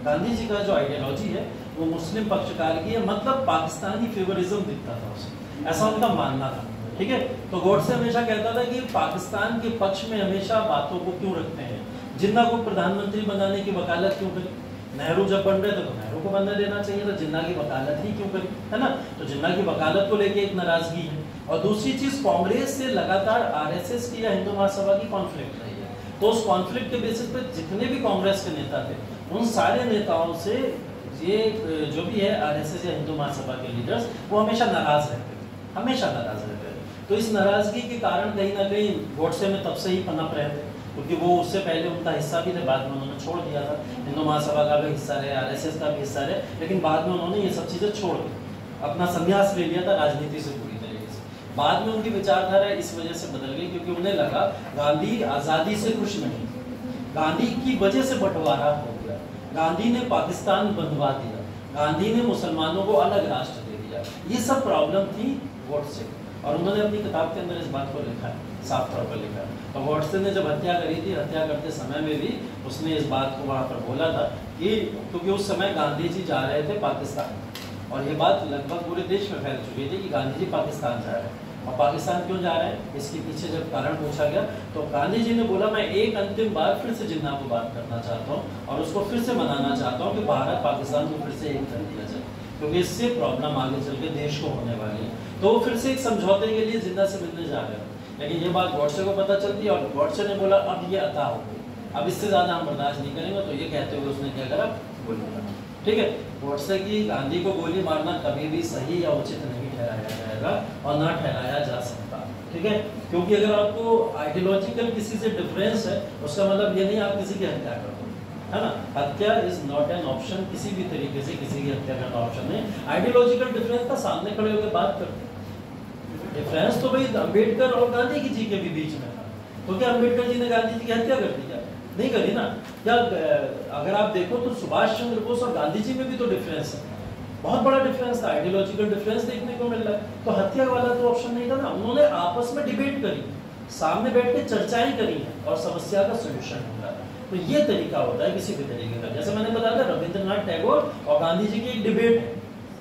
गांधी जी का जो आइडियोलॉजी है वो मुस्लिम पक्षकार की है, मतलब पाकिस्तानी फेवरिज्म दिखता था उसे, ऐसा उनका मानना था। ठीक है, तो गॉडसे हमेशा कहता था कि पाकिस्तान के पक्ष में हमेशा बातों को क्यों रखते हैं, जिन्ना को प्रधानमंत्री बनाने की वकालत क्यों करी, नेहरू जब बन रहे थे तो नेहरू को बनने देना चाहिए था, जिन्ना की वकालत ही क्यों करी, है ना। तो जिन्ना की वकालत को लेके एक नाराजगी है। और दूसरी चीज, कांग्रेस से लगातार आरएसएस की या हिंदू महासभा की कॉन्फ्लिक्ट रही है, तो उस कॉन्फ्लिक्ट के बेसिस पे जितने भी कांग्रेस के नेता थे उन सारे नेताओं से ये जो भी है आरएसएस या हिंदू महासभा के लीडर्स वो हमेशा नाराज रहते थे, हमेशा नाराज रहते थे। तो इस नाराजगी के कारण कहीं ना कहीं गॉडसे में तब से ही पनप रहे थे, क्योंकि वो उससे पहले उनका हिस्सा भी थे, बाद में उन्होंने छोड़ दिया था, हिंदू महासभा का भी हिस्सा रहे, आरएसएस का भी हिस्सा रहे, लेकिन बाद में उन्होंने ये सब चीज़ें छोड़ दी, अपना संन्यास ले लिया था राजनीति से पूरी तरीके से। बाद में उनकी विचारधारा इस वजह से बदल गई क्योंकि उन्हें लगा गांधी आज़ादी से खुश नहीं, गांधी की वजह से बंटवारा हो गया, गांधी ने पाकिस्तान बंधवा दिया, गांधी ने मुसलमानों को अलग राष्ट्र दे दिया, ये सब प्रॉब्लम थी गोडसे। और उन्होंने अपनी किताब के अंदर इस बात को लिखा है, साफ तौर पर लिखा है। और गोडसे ने जब हत्या करी थी, हत्या करते समय में भी उसने इस बात को वहाँ पर बोला था कि क्योंकि उस समय गांधी जी जा रहे थे पाकिस्तान, और ये बात लगभग पूरे देश में फैल चुकी थी कि गांधी जी पाकिस्तान जा रहे हैं। और पाकिस्तान क्यों जा रहे हैं, इसके पीछे जब कारण पूछा गया तो गांधी जी ने बोला, मैं एक अंतिम बार फिर से जिन्ना को बात करना चाहता हूँ और उसको फिर से मनाना चाहता हूँ कि भारत पाकिस्तान को फिर से एक कर दिया जाए, क्योंकि इससे प्रॉब्लम आगे चल के देश को होने वाली है। तो वो फिर से एक समझौते के लिए जिन्ना से मिलने जा रहे हैं। लेकिन ये बात गोडसे को पता चलती है और गोडसे ने बोला अब ये अता हो गई, अब इससे ज़्यादा हम बर्दाश्त नहीं करेंगे। तो ये कहते हुए उसने क्या करा, गोली मारा। ठीक है, गोडसे की गांधी को गोली मारना कभी भी सही या उचित नहीं ठहराया जाएगा और ना ठहराया जा सकता। ठीक है, क्योंकि अगर आपको आइडियोलॉजिकल किसी से डिफरेंस है, उसका मतलब ये नहीं आप किसी की हत्या कर दो, है ना। हत्या इज नॉट एन ऑप्शन, किसी भी तरीके से किसी की हत्या करना ऑप्शन नहीं। आइडियोलॉजिकल डिफरेंस का सामने खड़े होकर बात करते हैं। डिफरेंस तो भाई अम्बेडकर और गांधी जी के भी बीच में था, तो क्या अम्बेडकर जी ने गांधी जी की हत्या कर दी? क्या नहीं करी ना। क्या अगर आप देखो तो सुभाष चंद्र बोस और गांधी जी में भी तो डिफरेंस है, बहुत बड़ा डिफरेंस था, आइडियोलॉजिकल डिफरेंस देखने को मिल रहा है। तो हत्या वाला तो ऑप्शन नहीं था ना। उन्होंने आपस में डिबेट करी, सामने बैठ के चर्चाएं करी हैं और समस्या का सोल्यूशन ढूंढा। तो ये तरीका होता है किसी भी तरीके का। जैसे मैंने बताया था रविंद्रनाथ टैगोर और गांधी जी की एक डिबेट है,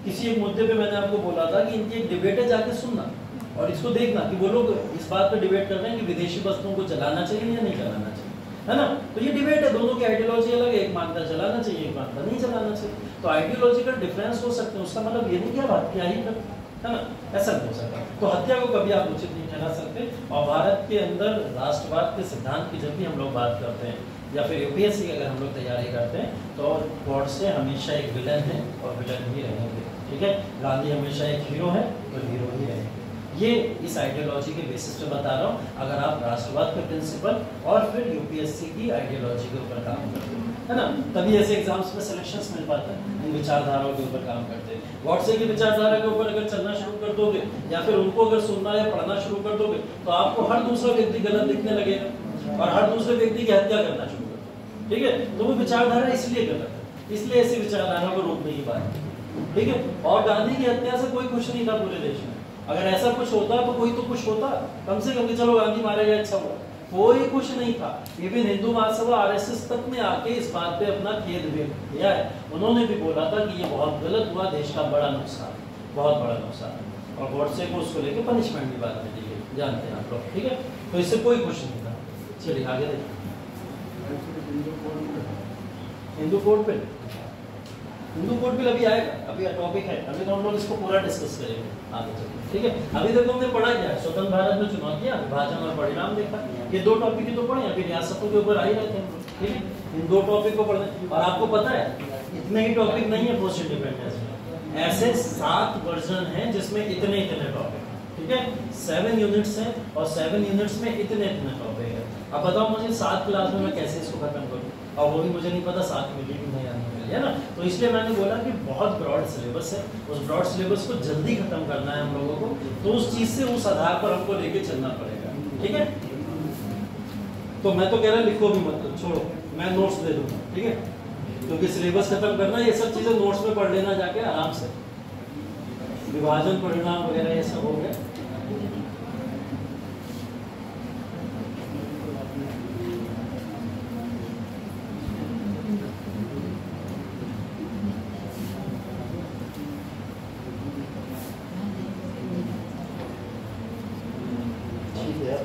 किसी एक मुद्दे पे मैंने आपको बोला था कि इनकी एक डिबेट है, जाके सुनना और इसको देखना कि वो लोग इस बात पर डिबेट कर रहे हैं कि विदेशी वस्तुओं को चलाना चाहिए या नहीं चलाना चाहिए, है ना। तो ये डिबेट है, दोनों की आइडियोलॉजी अलग है, एक मानता चलाना चाहिए, एक मानता नहीं चलाना चाहिए। तो आइडियोलॉजिकल डिफरेंस हो सकते हैं, उसका मतलब ये नहीं कि आप हत्या ही कर, है ना, ऐसा नहीं हो सकता। तो हत्या को कभी आप उचित नहीं ठहरा सकते। और भारत के अंदर राष्ट्रवाद के सिद्धांत की जब भी हम लोग बात करते हैं या फिर यूपीएससी की अगर हम लोग तैयारी करते हैं तो गोडसे हमेशा एक विलन है और विलन ही रहेंगे। ठीक है, गांधी हमेशा एक हीरो है तो हीरो ही रहेंगे। ये इस आइडियोलॉजी के बेसिस पे बता रहा हूँ। अगर आप राष्ट्रवाद के प्रिंसिपल और फिर यूपीएससी की आइडियोलॉजी के ऊपर काम करते हो, है ना, तभी ऐसे एग्जाम्स में सिलेक्शंस मिल पाता है। इन विचारधाराओं के ऊपर काम करते हैं। गोडसे की विचारधारा के ऊपर अगर चलना शुरू कर दोगे या फिर उनको अगर सुनना या पढ़ना शुरू कर दोगे तो आपको हर दूसरा व्यक्ति गलत दिखने लगेगा और हर दूसरे व्यक्ति की हत्या करना शुरू कर दो। ठीक है, तो वो विचारधारा इसलिए गलत है, इसलिए ऐसी विचारधारा को रोकने की बात है। ठीक है, और गांधी की हत्या से कोई खुश नहीं था पूरे देश में। अगर ऐसा कुछ होता तो कोई तो खुश होता, कम से कम कि चलो गांधी मारा गया, अच्छा हुआ। कोई खुश नहीं था। इवन हिंदू महासभा आरएसएस तक ने आके इस बात पे अपना खेद व्यक्त किया है। उन्होंने भी बोला था कि ये बहुत गलत हुआ, देश का बड़ा नुकसान, बहुत बड़ा नुकसान। और गोडसे को उसको लेकर पनिशमेंट भी बाद में दी गई, जानते हैं आप लोग। ठीक है, तो इससे कोई खुश नहीं था। चलिए आगे देखिए, हिंदू कोड पे, हिंदू कोड बिल अभी आएगा, अभी टॉपिक है, अभी तो हम लोग इसको पूरा डिस्कस करेंगे आगे चलिए। ठीक है, अभी तक हमने पढ़ा क्या है, स्वतंत्र भारत में चुनौतियां, विभाजन और परिणाम देखा। ये दो टॉपिक ही तो पढ़े, अभी रियासतों के ऊपर आ ही रहते हैं। ठीक है, इन दो टॉपिक को पढ़ने। और आपको पता है इतने ही टॉपिक नहीं है पोस्ट इंडिपेंडेंस में, ऐसे 7 वर्जन हैं जिसमें इतने इतने टॉपिक। ठीक है, 7 यूनिट्स हैं और 7 यूनिट्स में इतने इतने टॉपिक है। अब बताओ मुझे 7 क्लास में मैं कैसे इसको खत्म करूँ, और वो भी मुझे नहीं पता 7 मिली भी नहीं आनी मिली, है ना। तो इसलिए मैंने बोला कि बहुत ब्रॉड सिलेबस है, उस ब्रॉड सिलेबस को जल्दी खत्म करना है हम लोगों को। तो उस चीज से, उस आधार पर हमको लेके चलना पड़ेगा। ठीक है, तो मैं तो कह रहा लिखो भी मत, छोड़ो, मैं नोट्स दे दूंगा। ठीक है, क्योंकि सिलेबस खत्म करना, ये सब चीजें नोट्स में पढ़ लेना जाके आराम से। विभाजन, परिणाम वगैरह ये सब हो गया।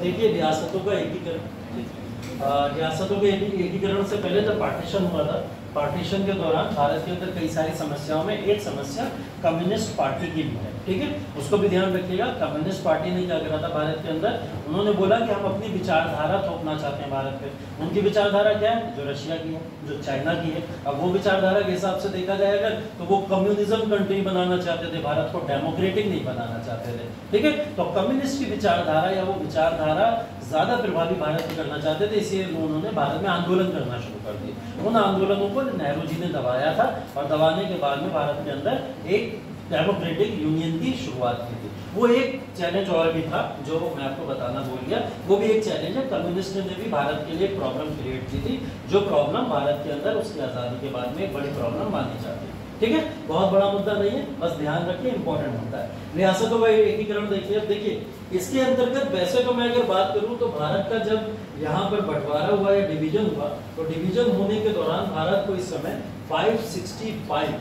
देखिए, रियासतों का एकीकरण, रियासतों के एकीकरण से पहले जब पार्टीशन हुआ था, पार्टीशन के दौरान भारत के अंदर कई सारी समस्याओं में एक समस्या कम्युनिस्ट पार्टी की भी है। ठीक है, उसको भी ध्यान रखिएगा। कम्युनिस्ट पार्टी ने क्या करा था भारत के अंदर, उन्होंने बोला कि हम अपनी विचारधारा थोपना चाहते हैं भारत पे। उनकी विचारधारा क्या है, जो रशिया की है, जो चाइना की है। अब वो विचारधारा के हिसाब से देखा जाएगा तो वो कम्युनिज्म कंट्री बनाना चाहते थे, भारत को डेमोक्रेटिक नहीं बनाना चाहते थे। ठीक है, तो कम्युनिस्ट की विचारधारा या वो विचारधारा ज्यादा प्रभावी भारत में करना चाहते थे, इसलिए उन्होंने भारत में आंदोलन करना शुरू कर दिए। उन आंदोलनों को नेहरू जी ने दबाया था और दबाने के बाद में भारत के अंदर एक डेमोक्रेटिक यूनियन की शुरुआत की थी। वो एक चैलेंज और भी था जो मैं आपको बताना भूल गया, वो भी एक चैलेंज है। कम्युनिस्ट ने भी भारत के लिए प्रॉब्लम क्रिएट की थी, जो प्रॉब्लम भारत के अंदर उसकी आज़ादी के बाद में एक बड़ी प्रॉब्लम मानी जाती है। ठीक है, बहुत बड़ा मुद्दा नहीं है, बस ध्यान रखिए, इंपॉर्टेंट मुद्दा है। रियासतों का एकीकरण देखिए। अब देखिए इसके अंतर्गत वैसे तो मैं अगर बात करूं तो भारत का जब यहाँ पर बंटवारा हुआ या डिवीजन हुआ, तो डिवीजन होने के दौरान भारत को इस समय 565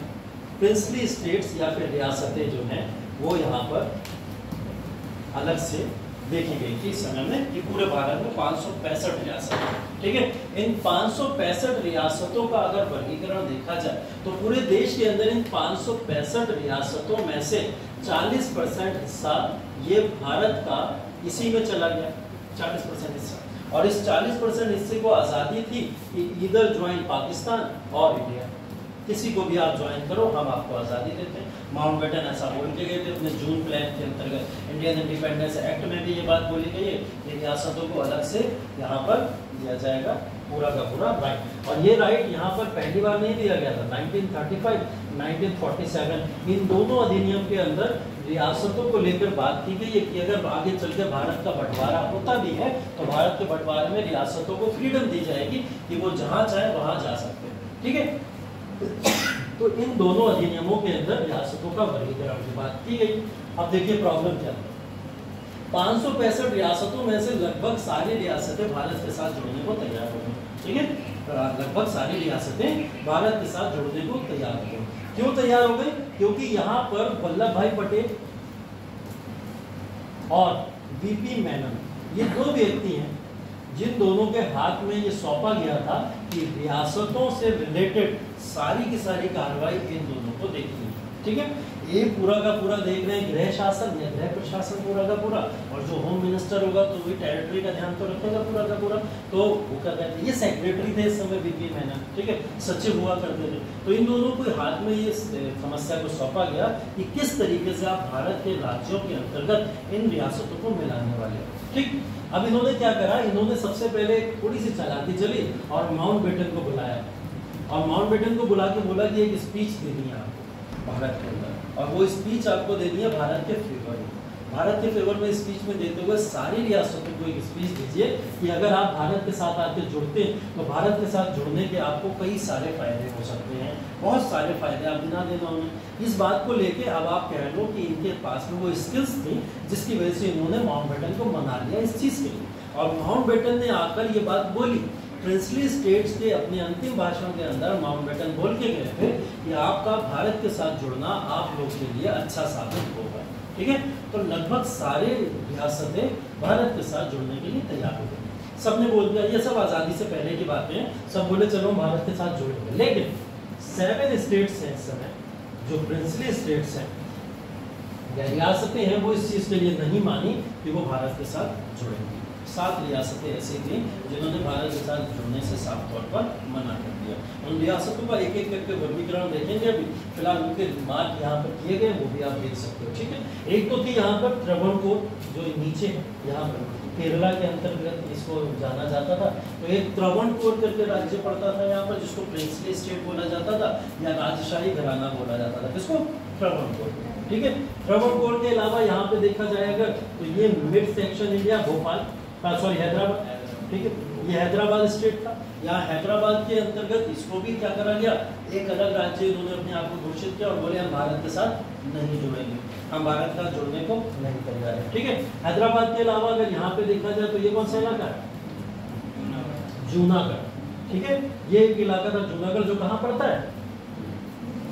प्रिंसली स्टेट्स या फिर रियासतें जो हैं वो यहाँ पर अलग से देखी गई थी इस समय में, कि पूरे भारत में 565 रियासत। ठीक है, इन 565 रियासतों का अगर वर्गीकरण देखा जाए तो पूरे देश के अंदर इन 565 रियासतों में से 40% हिस्सा ये भारत का इसी में चला गया, 40% हिस्सा। और इस 40% हिस्से को आज़ादी थी कि इधर ज्वाइन पाकिस्तान और इंडिया, किसी को भी आप ज्वाइन करो, हम आपको आज़ादी देते हैं। माउंटबेटन ऐसा बोल के गए थे अपने जून प्लान के अंतर्गत। इंडियन इंडिपेंडेंस एक्ट में भी ये बात बोली गई है कि रियासतों को अलग से यहाँ पर दिया जाएगा पूरा का पूरा राइट। और ये राइट यहाँ पर पहली बार नहीं दिया गया था, 1935, 1947 इन दोनों अधिनियम के अंदर रियासतों को लेकर बात की गई है कि अगर आगे चल के भारत का बंटवारा होता भी है तो भारत के बंटवारे में रियासतों को फ्रीडम दी जाएगी कि वो जहाँ चाहे वहाँ जा सकते हैं। ठीक है, तो इन दोनों अधिनियमों के अंदर रियासतों का वर्गीकरण की बात की गई। अब देखिए प्रॉब्लम क्या है, 565 रियासतों में से लगभग सारी रियासतें भारत के साथ जुड़ने को तैयार हो गई। ठीक है, लगभग सारी रियासतें भारत के साथ जुड़ने को तैयार हो गई। क्यों तैयार हो गई? क्योंकि यहाँ पर वल्लभ भाई पटेल और वीपी मेनन ये दो व्यक्ति हैं जिन दोनों के हाथ में ये सौंपा गया था कि रियासतों से रिलेटेड सारी की सारी कार्रवाई इन दोनों को देखनी है। ठीक है, ये पूरा का पूरा देख रहे हैं गृह शासन या गृह प्रशासन पूरा का पूरा, और जो होम मिनिस्टर होगा तो वही टेरिटरी का ध्यान तो रखेगा पूरा का पूरा, तो वो कर रहे थे। ये सेक्रेटरी थे इस समय वीपी मेनन, ठीक है, सचिव हुआ करते थे। तो इन दोनों को हाथ में ये समस्या को सौंपा गया कि किस तरीके से आप भारत के राज्यों के अंतर्गत इन रियासतों को मिलाने वाले। ठीक, अब इन्होंने क्या करा, इन्होंने सबसे पहले थोड़ी सी चालाकी चली और माउंटबेटन को बुलाया, और माउंटबेटन को बुला के बोला कि एक स्पीच देनी है आपको भारत के अंदर, और वो स्पीच आपको देनी है भारत के फेवर में। भारत के फेवर में स्पीच में देते हुए सारी रियासतों को एक स्पीच दीजिए कि अगर आप भारत के साथ आके जुड़ते हैं तो भारत के साथ जुड़ने के आपको कई सारे फायदे हो सकते हैं, बहुत सारे फायदे आप गिना देना उन्हें। इस बात को लेके अब आप कह लो कि इनके पास में वो स्किल्स थी जिसकी वजह से इन्होंने माउंटबेटन को मना लिया इस चीज़ के लिए। और माउंटबेटन ने आकर ये बात बोली, प्रिंसली स्टेट्स के अपने अंतिम भाषण के अंदर माउंटबेटन बोल के गए थे कि आपका भारत के साथ जुड़ना आप लोग के लिए अच्छा साबित होगा। ठीक है, तो लगभग सारे रियासतें भारत के साथ जुड़ने के लिए तैयार हो गई। सबने बोल दिया, ये सब आज़ादी से पहले की बातें हैं, सब बोले चलो भारत के साथ जुड़ेंगे। लेकिन 7 स्टेट्स हैं इस समय जो प्रिंसली स्टेट्स हैं या रियासतें हैं, वो इस चीज़ के लिए नहीं मानी कि वो भारत के साथ जुड़ेंगे। 7 रियासतें ऐसी थी जिन्होंने भारत के साथ जुड़ने से साफ तौर पर मना कर दिया। उन रियासतों का एक एक करके वर्गीकरण देखेंगे, अभी फिलहाल उनके मार्क यहाँ पर किए गए, वो भी आप देख सकते हो। ठीक है, एक तो थी यहाँ पर त्रावणकोर जो नीचे है, यहाँ पर केरला के अंतर्गत इसको जाना जाता था। तो एक त्रावणकोर करके राज्य पड़ता था यहाँ पर, जिसको प्रिंसली स्टेट बोला जाता था या राजशाही घराना बोला जाता था। किसको? त्रावणकोर। ठीक है, त्रावणकोर के अलावा यहाँ पे देखा जाएगा तो ये mid section India, Bhopal, sorry Hyderabad, ठीक है, ये हैदराबाद स्टेट था। यहाँ हैदराबाद के अंतर्गत इसको भी क्या करा गया, एक अलग राज्य इन्होंने अपने आप को घोषित किया और बोले हम भारत के साथ नहीं जुड़ेंगे, हम भारत का जुड़ने को नहीं तैयार है। ठीक है, हैदराबाद के अलावा अगर यहाँ पे देखा जाए तो ये कौन सा इलाका है? जूनागढ़। ठीक है, ये एक इलाका था जूनागढ़, जो कहाँ पड़ता है?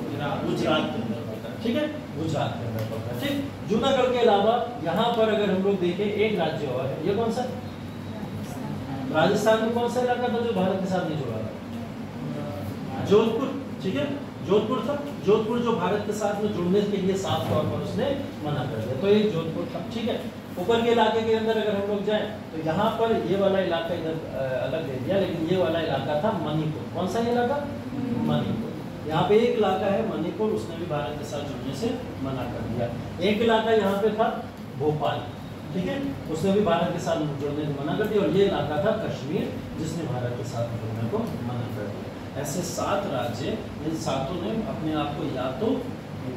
गुजरात के अंदर पड़ता है। ठीक है, गुजरात के अंदर पड़ता है। ठीक, जूनागढ़ के अलावा यहाँ पर अगर हम लोग देखें एक राज्य और है, ये कौन सा? राजस्थान में कौन सा इलाका था जो भारत के साथ नहीं जुड़ा था? जोधपुर। ठीक है, जोधपुर था। जोधपुर जो भारत के साथ में जुड़ने के लिए साफ तौर पर उसने मना कर दिया, तो एक जोधपुर था। ठीक है, ऊपर के इलाके के अंदर अगर हम लोग जाएं तो यहाँ पर ये वाला इलाका इधर अलग दे दिया, लेकिन ये वाला इलाका था मणिपुर। कौन सा इलाका? मणिपुर। यहाँ पे एक इलाका है मणिपुर, उसने भी भारत के साथ जुड़ने से मना कर दिया। एक इलाका यहाँ पे था भोपाल, ठीक है, उसने भी भारत के साथ जुड़ने को मना कर दिया। और ये इलाका था कश्मीर, जिसने भारत के साथ जुड़ने को मना कर दिया। ऐसे 7 राज्य, इन 7 ने अपने आप को या तो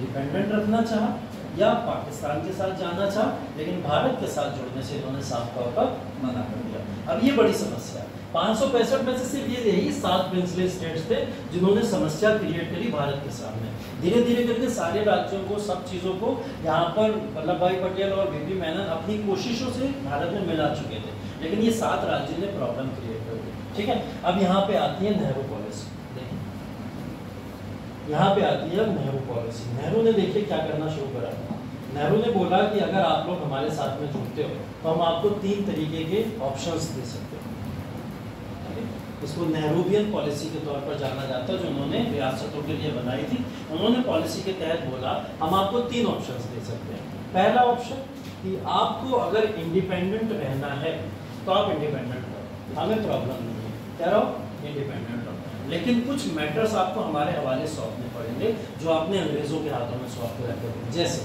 इंडिपेंडेंट रखना चाहा या पाकिस्तान के साथ जाना चाहा, लेकिन भारत के साथ जुड़ने से इन्होंने साफ तौर पर मना कर दिया। अब ये बड़ी समस्या है। 565 में से सिर्फ यही 7 प्रिंसली स्टेट्स थे जिन्होंने समस्या क्रिएट करी भारत के सामने। धीरे धीरे करके सारे राज्यों को, सब चीज़ों को यहाँ पर वल्लभ भाई पटेल और वीपी मेनन अपनी कोशिशों से भारत में मिला चुके थे, लेकिन ये 7 राज्यों ने प्रॉब्लम क्रिएट कर दी। ठीक है, अब यहाँ पे आती है नेहरू पॉलिसी। यहाँ पे आती है नेहरू पॉलिसी। नेहरू ने देखिए क्या करना शुरू करा। नेहरू ने बोला कि अगर आप लोग हमारे साथ में जुड़ते हो तो हम आपको 3 तरीके के ऑप्शंस दे सकते हो। इसको नेहरूवियन पॉलिसी के तौर पर जाना जाता है, जो उन्होंने रियासतों के लिए बनाई थी। उन्होंने पॉलिसी के तहत बोला हम आपको 3 ऑप्शंस दे सकते हैं। पहला ऑप्शन कि आपको अगर इंडिपेंडेंट रहना है तो आप इंडिपेंडेंट रहो, हमें प्रॉब्लम नहीं है, क्या रहो, इंडिपेंडेंट रहो, लेकिन कुछ मैटर्स आपको हमारे हवाले सौंपने पड़ेंगे जो आपने अंग्रेजों के हाथों में सौंप के रखे थे। जैसे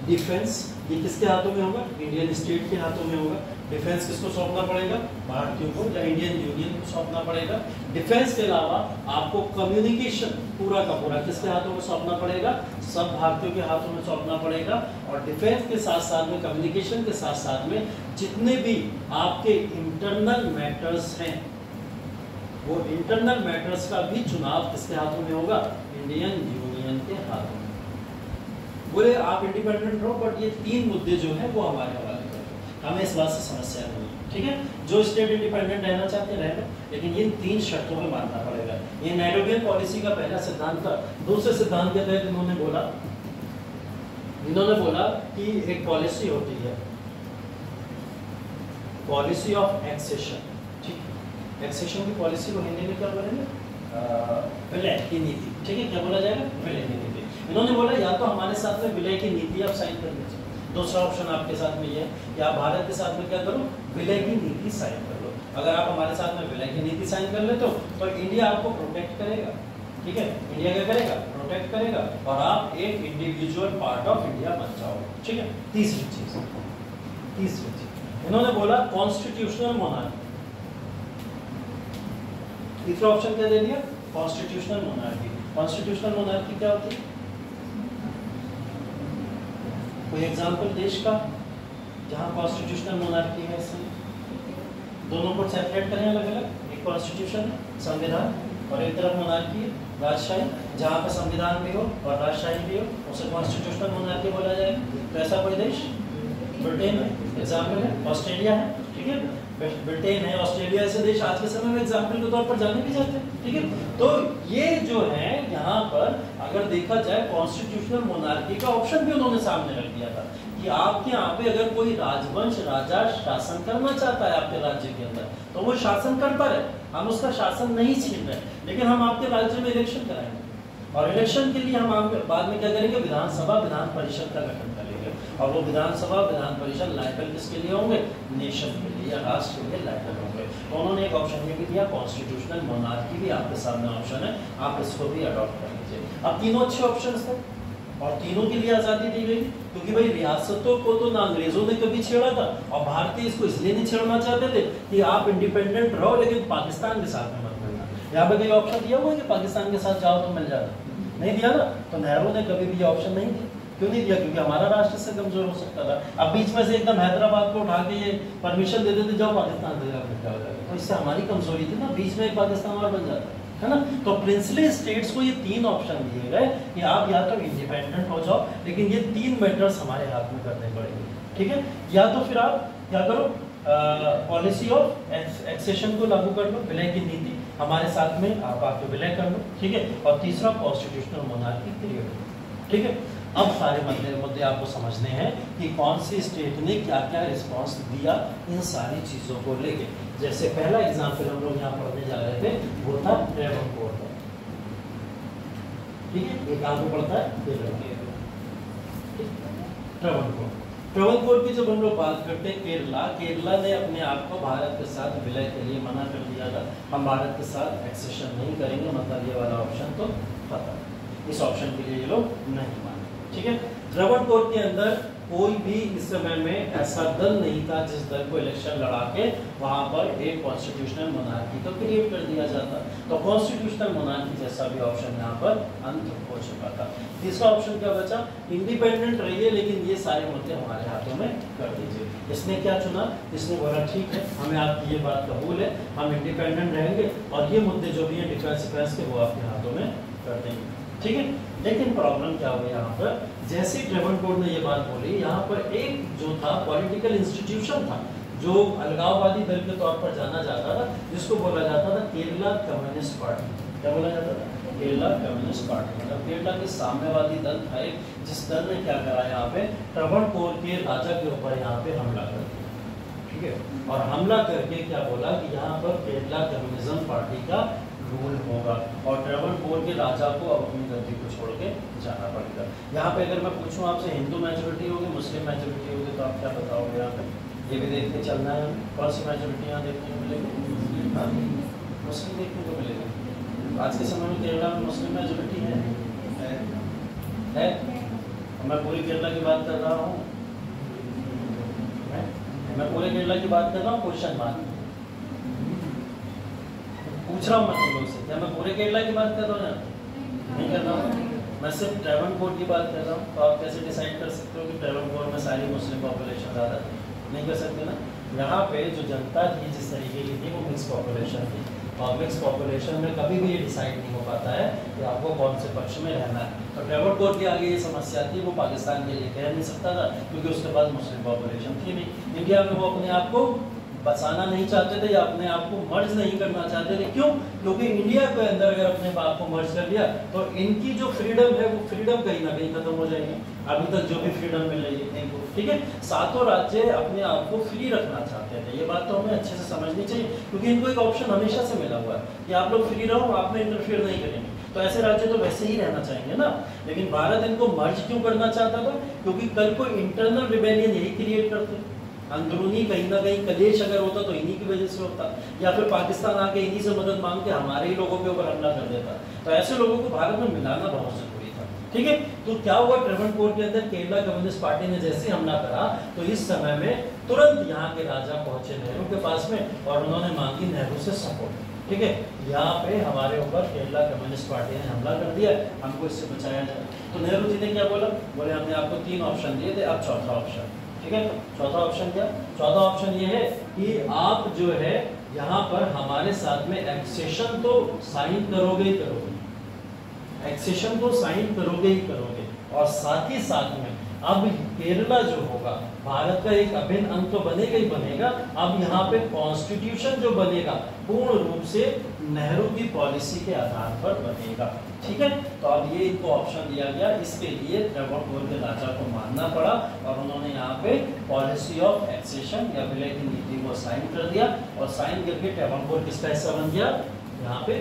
डिफेंस, ये किसके हाथों में होगा, इंडियन स्टेट के हाथों में होगा। डिफेंस किसको सौंपना पड़ेगा, भारतीयों को या इंडियन यूनियन को सौंपना पड़ेगा। डिफेंस के अलावा आपको कम्युनिकेशन पूरा का पूरा किसके हाथों में सौंपना पड़ेगा, सब भारतीयों के हाथों में सौंपना पड़ेगा। और डिफेंस के साथ साथ में, कम्युनिकेशन के साथ साथ में जितने भी आपके इंटरनल मैटर्स हैं, वो इंटरनल मैटर्स का भी चुनाव किसके हाथों में होगा, इंडियन यूनियन के हाथों में। बोले आप इंडिपेंडेंट रहो, बट ये 3 मुद्दे जो है वो हमारे हवाले करो, हमें इस बात से समस्या नहीं है। ठीक है, जो स्टेट इंडिपेंडेंट रहना चाहते हैं रह, लेकिन इन 3 शर्तों में मानना पड़ेगा। ये नेहरूवियन पॉलिसी का पहला सिद्धांत था। दूसरे सिद्धांत के तहत इन्होंने बोला कि एक पॉलिसी होती है, पॉलिसी ऑफ एक्सेशन। एक्सेशन की पॉलिसी को हिंदी में क्या बोलेंगे, विलय की नीति। ठीक है, क्या बोला जाएगा, विलय की नीति। इन्होंने बोला या तो हमारे साथ में विलय की नीति आप साइन कर लीजिए, दूसरा ऑप्शन आपके साथ में ये है कि आप भारत के साथ में क्या करो, विलय की नीति साइन कर लो। अगर आप हमारे साथ में विलय की नीति साइन कर लेते हो तो इंडिया आपको प्रोटेक्ट करेगा। ठीक है, इंडिया क्या करेगा, प्रोटेक्ट करेगा, और आप एक इंडिविजुअल पार्ट ऑफ इंडिया बन जाओगे। ठीक है, तीसरी चीज इन्होंने बोला कॉन्स्टिट्यूशनल मोनार्की। तीसरा ऑप्शन क्या दे दिया, कॉन्स्टिट्यूशनल मोनार्की। कॉन्स्टिट्यूशनल मोनार्की क्या होती है, कोई एग्जांपल देश का जहां कॉन्स्टिट्यूशनल मोनार्की है, इसमें दोनों को सेपरेट करें अलग अलग। एक कॉन्स्टिट्यूशन है, संविधान, और एक तरफ मोनार्की है, राजशाही। जहाँ पे संविधान भी हो और राजशाही भी हो उसे कॉन्स्टिट्यूशनल मोनार्की बोला जाएगा। तो ऐसा कोई देश, ब्रिटेन है एग्जाम्पल है, ऑस्ट्रेलिया है। ठीक है, ब्रिटेन है, ऑस्ट्रेलिया, ऐसे देश आज के समय में एग्जाम्पल के तौर पर जाने भी जाते हैं। ठीक है, तो ये जो है यहाँ पर अगर देखा जाए कॉन्स्टिट्यूशनल मोनार्की का ऑप्शन भी उन्होंने सामने रख दिया था कि आपके यहाँ पे अगर कोई राजवंश राजा शासन करना चाहता है आपके राज्य के अंदर तो वो शासन करता रहे, हम उसका शासन नहीं छीन रहे, लेकिन हम आपके राज्य में इलेक्शन कराएंगे, और इलेक्शन के लिए हम बाद में क्या करेंगे, विधानसभा विधान परिषद का गठन करेंगे, और वो विधानसभा विधान परिषद लायबल किसके लिए होंगे, नेशन के लिए या राष्ट्र के लिए लायबल होंगे। तो उन्होंने एक ऑप्शन ये भी दिया, कॉन्स्टिट्यूशनल मोनार्की भी आपके सामने ऑप्शन है, आप इसको भी अडॉप्ट कर लीजिए। अब तीनों अच्छे ऑप्शन थे और तीनों के लिए आज़ादी दी गई, क्योंकि भाई रियासतों को तो ना अंग्रेजों ने कभी छेड़ा था, और भारतीय इसको इसलिए नहीं छेड़ना चाहते थे कि आप इंडिपेंडेंट रहो लेकिन पाकिस्तान के साथ में मत मिलना। यहाँ पे कोई ऑप्शन दिया हुआ है कि पाकिस्तान के साथ जाओ तो मिल जाता, नहीं दिया ना। तो नेहरू ने कभी भी ऑप्शन नहीं दिया, क्यों नहीं दिया, क्योंकि हमारा राष्ट्र से कमजोर हो सकता था। अब बीच में से एकदम हैदराबाद को उठा के ये परमिशन दे देते जाओ पाकिस्तान से जाओ, तो इससे हमारी कमजोरी थी ना, बीच में एक पाकिस्तान और बन जाता है ना। तो प्रिंसली स्टेट्स को ये 3 ऑप्शन दिए गए कि आप या तो इंडिपेंडेंट हो जाओ, लेकिन ये 3 मैटर्स हमारे हाथ में करने पड़ेंगे। ठीक है, या तो फिर आप क्या करो, पॉलिसी ऑफ एक्सेशन को लागू कर लो, विलय की नीति, हमारे साथ में आप आके विलय कर लो। ठीक है, और तीसरा कॉन्स्टिट्यूशनल मोनार्की क्रिएट करो। ठीक है, अब सारे मुद्दे आपको समझने हैं कि कौन सी स्टेट ने क्या क्या रिस्पॉन्स दिया इन सारी चीज़ों को लेके। जैसे पहला एग्जाम्पल हम लोग यहाँ पढ़ने जा रहे थे वो था ट्रेवनकोर का। ठीक है, ये कहाँ पे पड़ता है, ट्रेवनकोर। ट्रेवनकोर की जब हम लोग बात करते हैं, केरला ने अपने आप को भारत के साथ विलय के लिए मना कर दिया था, हम भारत के साथ एक्सेशन नहीं करेंगे, मतलब ये वाला ऑप्शन तो पता, इस ऑप्शन के लिए ये लोग नहीं माने। ठीक है, ट्रेवनकोर के अंदर कोई भी इस समय में ऐसा दल नहीं था जिस दल को इलेक्शन लड़ा के वहां पर एक कॉन्स्टिट्यूशनल मोनार्की को क्रिएट कर दिया जाता। तो कॉन्स्टिट्यूशनल मोनार्की जैसा भी ऑप्शन यहाँ पर अंत हो चुका था। तीसरा ऑप्शन क्या बचा, इंडिपेंडेंट रहिए लेकिन ये सारे मुद्दे हमारे हाथों में कर दीजिए। इसने क्या चुना, इसने बोला ठीक है हमें आपकी ये बात कबूल है, हम इंडिपेंडेंट रहेंगे और ये मुद्दे जो भी हैं डिफेंस के वो आपके हाथों में कर देंगे, ठीक है। लेकिन प्रॉब्लम क्या हुई यहाँ पर, जैसे ही ट्रेवनकोर ने ये बात बोली, यहाँ पर एक जो था पॉलिटिकल इंस्टीट्यूशन था जो अलगाववादी दल के तौर पर जाना जाता था, जिसको बोला जाता था केरला कम्युनिस्ट पार्टी। क्या बोला जाता था, केरला कम्युनिस्ट पार्टी। मतलब केरला के साम्यवादी दल था एक, जिस दल ने क्या करा यहाँ पे ट्रेवनकोर के राजा के ऊपर यहाँ पे हमला कर दिया, ठीक है। और हमला करके क्या बोला कि यहाँ पर केरला कम्युनिज्म पार्टी का रूल होगा और ट्रेवनकोर के राजा को अब अपनी गद्दी को छोड़ के जाना पड़ेगा। यहाँ पे अगर मैं पूछूं आपसे हिंदू मेजोरिटी होगी मुस्लिम मेजोरिटी होगी तो आप क्या बताओगे यहाँ पे, ये भी देखते चलना है। कौन सी मेजोरिटी यहाँ देखने को मिलेगी, मुस्लिम देखने को मिलेगी। आज के समय में केरला में मुस्लिम मेजोरिटी है? मैं पूरी केरला की बात कर रहा हूँ, मैं पूरे केरला की बात कर रहा हूँ, क्वेश्चन मार्क पूछ रहा हूँ मैं तुम लोग से, क्या मैं पूरे केरला की बात कर रहा हूँ ना? नहीं कर रहा हूँ, मैं सिर्फ ट्रेवनकोर की बात कर रहा हूँ। तो आप कैसे डिसाइड कर सकते हो कि ट्रेवनकोर में सारी मुस्लिम पॉपुलेशन ज़्यादा थी? नहीं कर सकते ना। यहाँ पे जो जनता थी जिस तरीके की थी वो मिक्स पॉपुलेशन थी और मिक्स पॉपुलेशन में कभी भी ये डिसाइड नहीं हो पाता है कि आपको कौन से पक्ष में रहना है। तो ट्रेवनकोर के आगे ये समस्या थी, वो पाकिस्तान के लिए कह नहीं सकता था क्योंकि उसके पास मुस्लिम पॉपुलेशन थी नहीं। इंडिया में वो अपने आप को बचाना नहीं चाहते थे या अपने आप को मर्ज नहीं करना चाहते थे। क्यों? क्योंकि इंडिया के अंदर अगर अपने आप को मर्ज कर लिया तो इनकी जो फ्रीडम है वो फ्रीडम कहीं ना कहीं खत्म हो जाएगी, अभी तक जो भी फ्रीडम मिल रही है इनको, ठीक है। सातों राज्य अपने आप को फ्री रखना चाहते थे, ये बात तो हमें अच्छे से समझनी चाहिए क्योंकि इनको एक ऑप्शन हमेशा से मिला हुआ है कि आप लोग फ्री रहो, आप में इंटरफेयर नहीं करेंगे। तो ऐसे राज्य तो वैसे ही रहना चाहेंगे ना। लेकिन भारत इनको मर्ज क्यों करना चाहता था? क्योंकि कल को इंटरनल रिबेलियन यही क्रिएट करते, अंदरूनी कहीं ना कहीं कलेश अगर होता तो इन्हीं की वजह से होता, या फिर पाकिस्तान आके इन्हीं से मदद मांग के हमारे ही लोगों के ऊपर हमला कर देता। तो ऐसे लोगों को भारत में मिलाना बहुत जरूरी था, ठीक है। तो क्या हुआ, ट्रेवनकोर के अंदर केरला कम्युनिस्ट पार्टी ने जैसे हमला करा तो इस समय में तुरंत यहाँ के राजा पहुंचे नेहरू के पास में और उन्होंने मांगी नेहरू से सपोर्ट, ठीक है। यहाँ पे हमारे ऊपर केरला कम्युनिस्ट पार्टी ने हमला कर दिया, हमको इससे बचाया जाए। तो नेहरू जी ने क्या बोला, बोले हमने आपको 3 ऑप्शन दिए थे, अब चौथा ऑप्शन, ठीक है। चौथा ऑप्शन क्या? चौथा ऑप्शन ये है कि आप जो है यहाँ पर हमारे साथ में एक्सेशन तो साइन करोगे ही करोगे, एक्सेशन तो साइन करोगे ही करोगे, और साथ ही साथ में अब केरला जो होगा भारत का एक अभिन्न अंग तो बनेगा ही बनेगा। अब यहाँ पे कॉन्स्टिट्यूशन जो बनेगा पूर्ण रूप से नेहरू की पॉलिसी के आधार पर बनेगा, ठीक है। तो अब ये इनको ऑप्शन दिया गया, इसके लिए ट्रेवनकोर के राजा को मानना पड़ा और उन्होंने यहाँ पे पॉलिसी ऑफ एक्सेशन या विलय की नीति को साइन कर दिया और साइन करके ट्रेवनकोर किसका हिस्सा बन गया, यहाँ पे